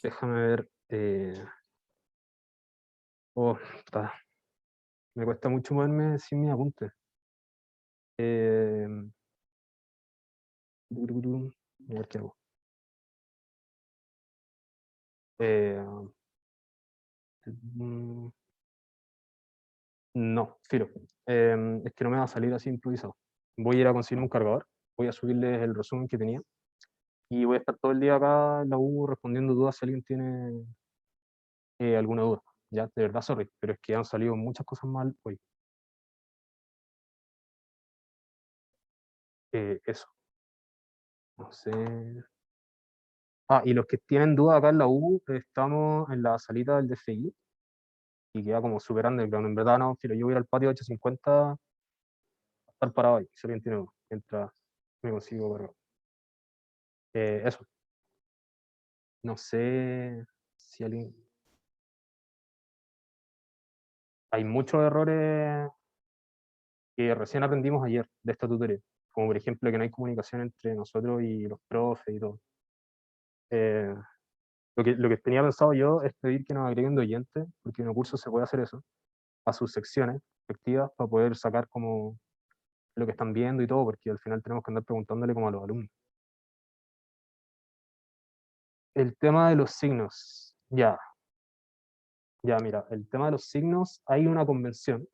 Déjame ver. Oh, puta, me cuesta mucho moverme sin mis apuntes. A ver qué hago. Eh, mm, no, filo. Es que no me va a salir así improvisado. Voy a ir a conseguir un cargador, voy a subirles el resumen que tenía y voy a estar todo el día acá en la U respondiendo dudas si alguien tiene alguna duda. Ya, de verdad, sorry, pero es que han salido muchas cosas mal hoy. Eso, no sé. Ah, y los que tienen dudas acá en la U, estamos en la salita del DFI y queda como súper underground. En verdad, no, filo, yo voy a ir al patio 850 a estar parado ahí, si alguien tiene duda, mientras me consigo cargar. Eso, no sé si alguien... Hay muchos errores que recién aprendimos ayer de esta tutoría, como por ejemplo que no hay comunicación entre nosotros y los profes y todo. Eh, lo que tenía pensado yo es pedir que nos agreguen de oyentes, porque en el curso se puede hacer eso, a sus secciones respectivas para poder sacar como lo que están viendo y todo, porque al final tenemos que andar preguntándole como a los alumnos. El tema de los signos, ya mira, el tema de los signos, hay una convención,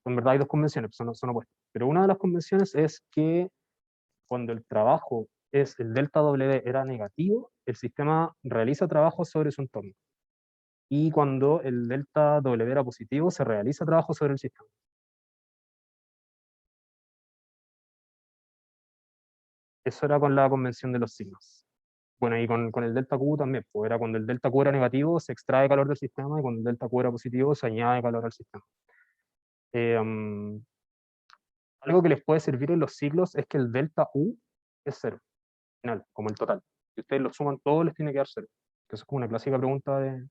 en verdad hay dos convenciones, son opuestas, pero una de las convenciones es que cuando el trabajo es el delta W era negativo, el sistema realiza trabajo sobre su entorno. Y cuando el delta W era positivo, se realiza trabajo sobre el sistema. Eso era con la convención de los signos. Bueno, y con el delta Q también, pues era cuando el delta Q era negativo, se extrae calor del sistema, y cuando el delta Q era positivo, se añade calor al sistema. Algo que les puede servir en los ciclos es que el delta U es cero, final, como el total. Si ustedes lo suman todo, les tiene que dar cero. Que eso es como una clásica pregunta de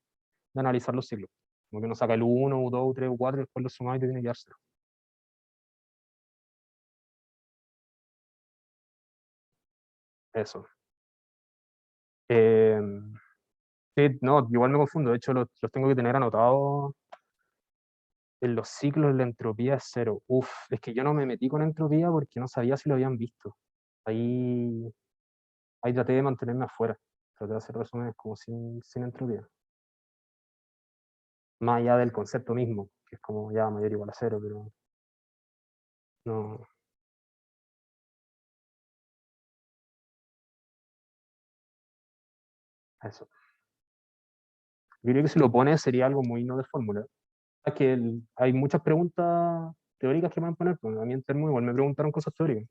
analizar los ciclos. Como que uno saca el 1, U2, U3, U4, y después lo suma y te tiene que dar cero. Eso. Sí, no, igual me confundo. De hecho, los tengo que tener anotados en los ciclos. La entropía es cero. Uf, es que yo no me metí con entropía porque no sabía si lo habían visto. Ahí traté de mantenerme afuera. Traté de hacer resúmenes como sin entropía. Más allá del concepto mismo, que es como ya mayor o igual a cero, pero no. Eso. Yo creo que si lo pones sería algo muy no de fórmula. Es que hay muchas preguntas teóricas que me van a poner, pues a mí en termo igual me preguntaron cosas teóricas.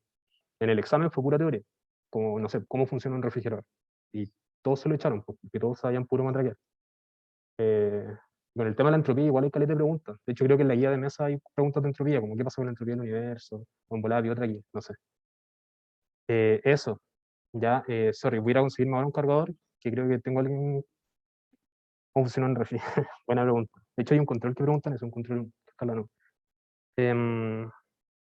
En el examen fue pura teoría, como, no sé, cómo funciona un refrigerador. Y todos se lo echaron, pues, porque todos sabían puro matraquear. Con el tema de la entropía igual hay caleta de preguntas. De hecho, creo que en la guía de mesa hay preguntas de entropía, como qué pasa con la entropía del universo, o en volada había otra aquí, no sé. Eso, ya, sorry, voy a ir a conseguirme ahora un cargador, que creo que tengo alguien. ¿Cómo funciona un refrigerador? Buena pregunta. De hecho, hay un control que preguntan, es un control que escala no.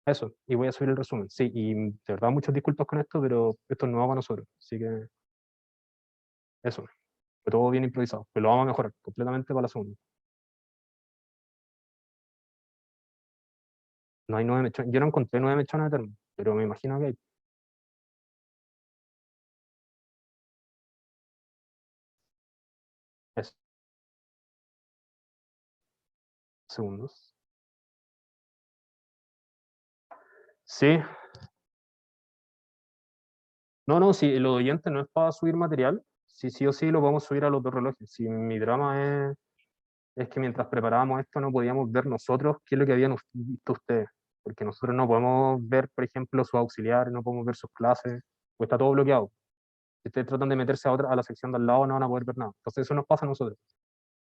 Eso, y voy a subir el resumen. Sí, y de verdad muchas disculpas con esto, pero esto es nuevo para nosotros. Así que eso, fue todo bien improvisado, pero lo vamos a mejorar completamente para la segunda. No hay 9 mechones, yo no encontré 9 mechones de termo, pero me imagino que hay. Eso, segundos. Sí, no, si lo oyente no es para subir material, si sí o sí lo vamos a subir a los dos relojes. Si mi drama es que mientras preparábamos esto no podíamos ver nosotros qué es lo que habían visto ustedes, porque nosotros no podemos ver, por ejemplo, sus auxiliares, no podemos ver sus clases, pues está todo bloqueado. Si ustedes tratan de meterse a la sección de al lado, no van a poder ver nada. Entonces eso nos pasa a nosotros.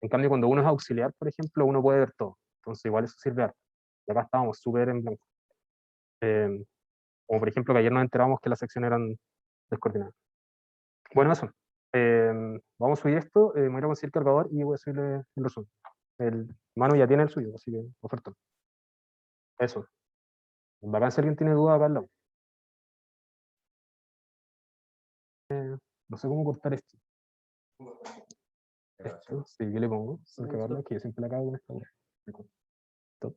En cambio, cuando uno es auxiliar, por ejemplo, uno puede ver todo. Entonces igual eso sirve harto. Y acá estábamos súper en blanco. Eh, Como por ejemplo que ayer nos enteramos que las secciones eran descoordinadas. Bueno, eso. Vamos a subir esto, me voy a conseguir el cargador y voy a subirle el resumen. El Manu ya tiene el suyo, así que oferta. Eso. Bacán si alguien tiene duda acá al lado. No sé cómo cortar esto. Esto, sí, ¿qué le pongo? Sin cagarla, que yo siempre la cago con esta. Stop.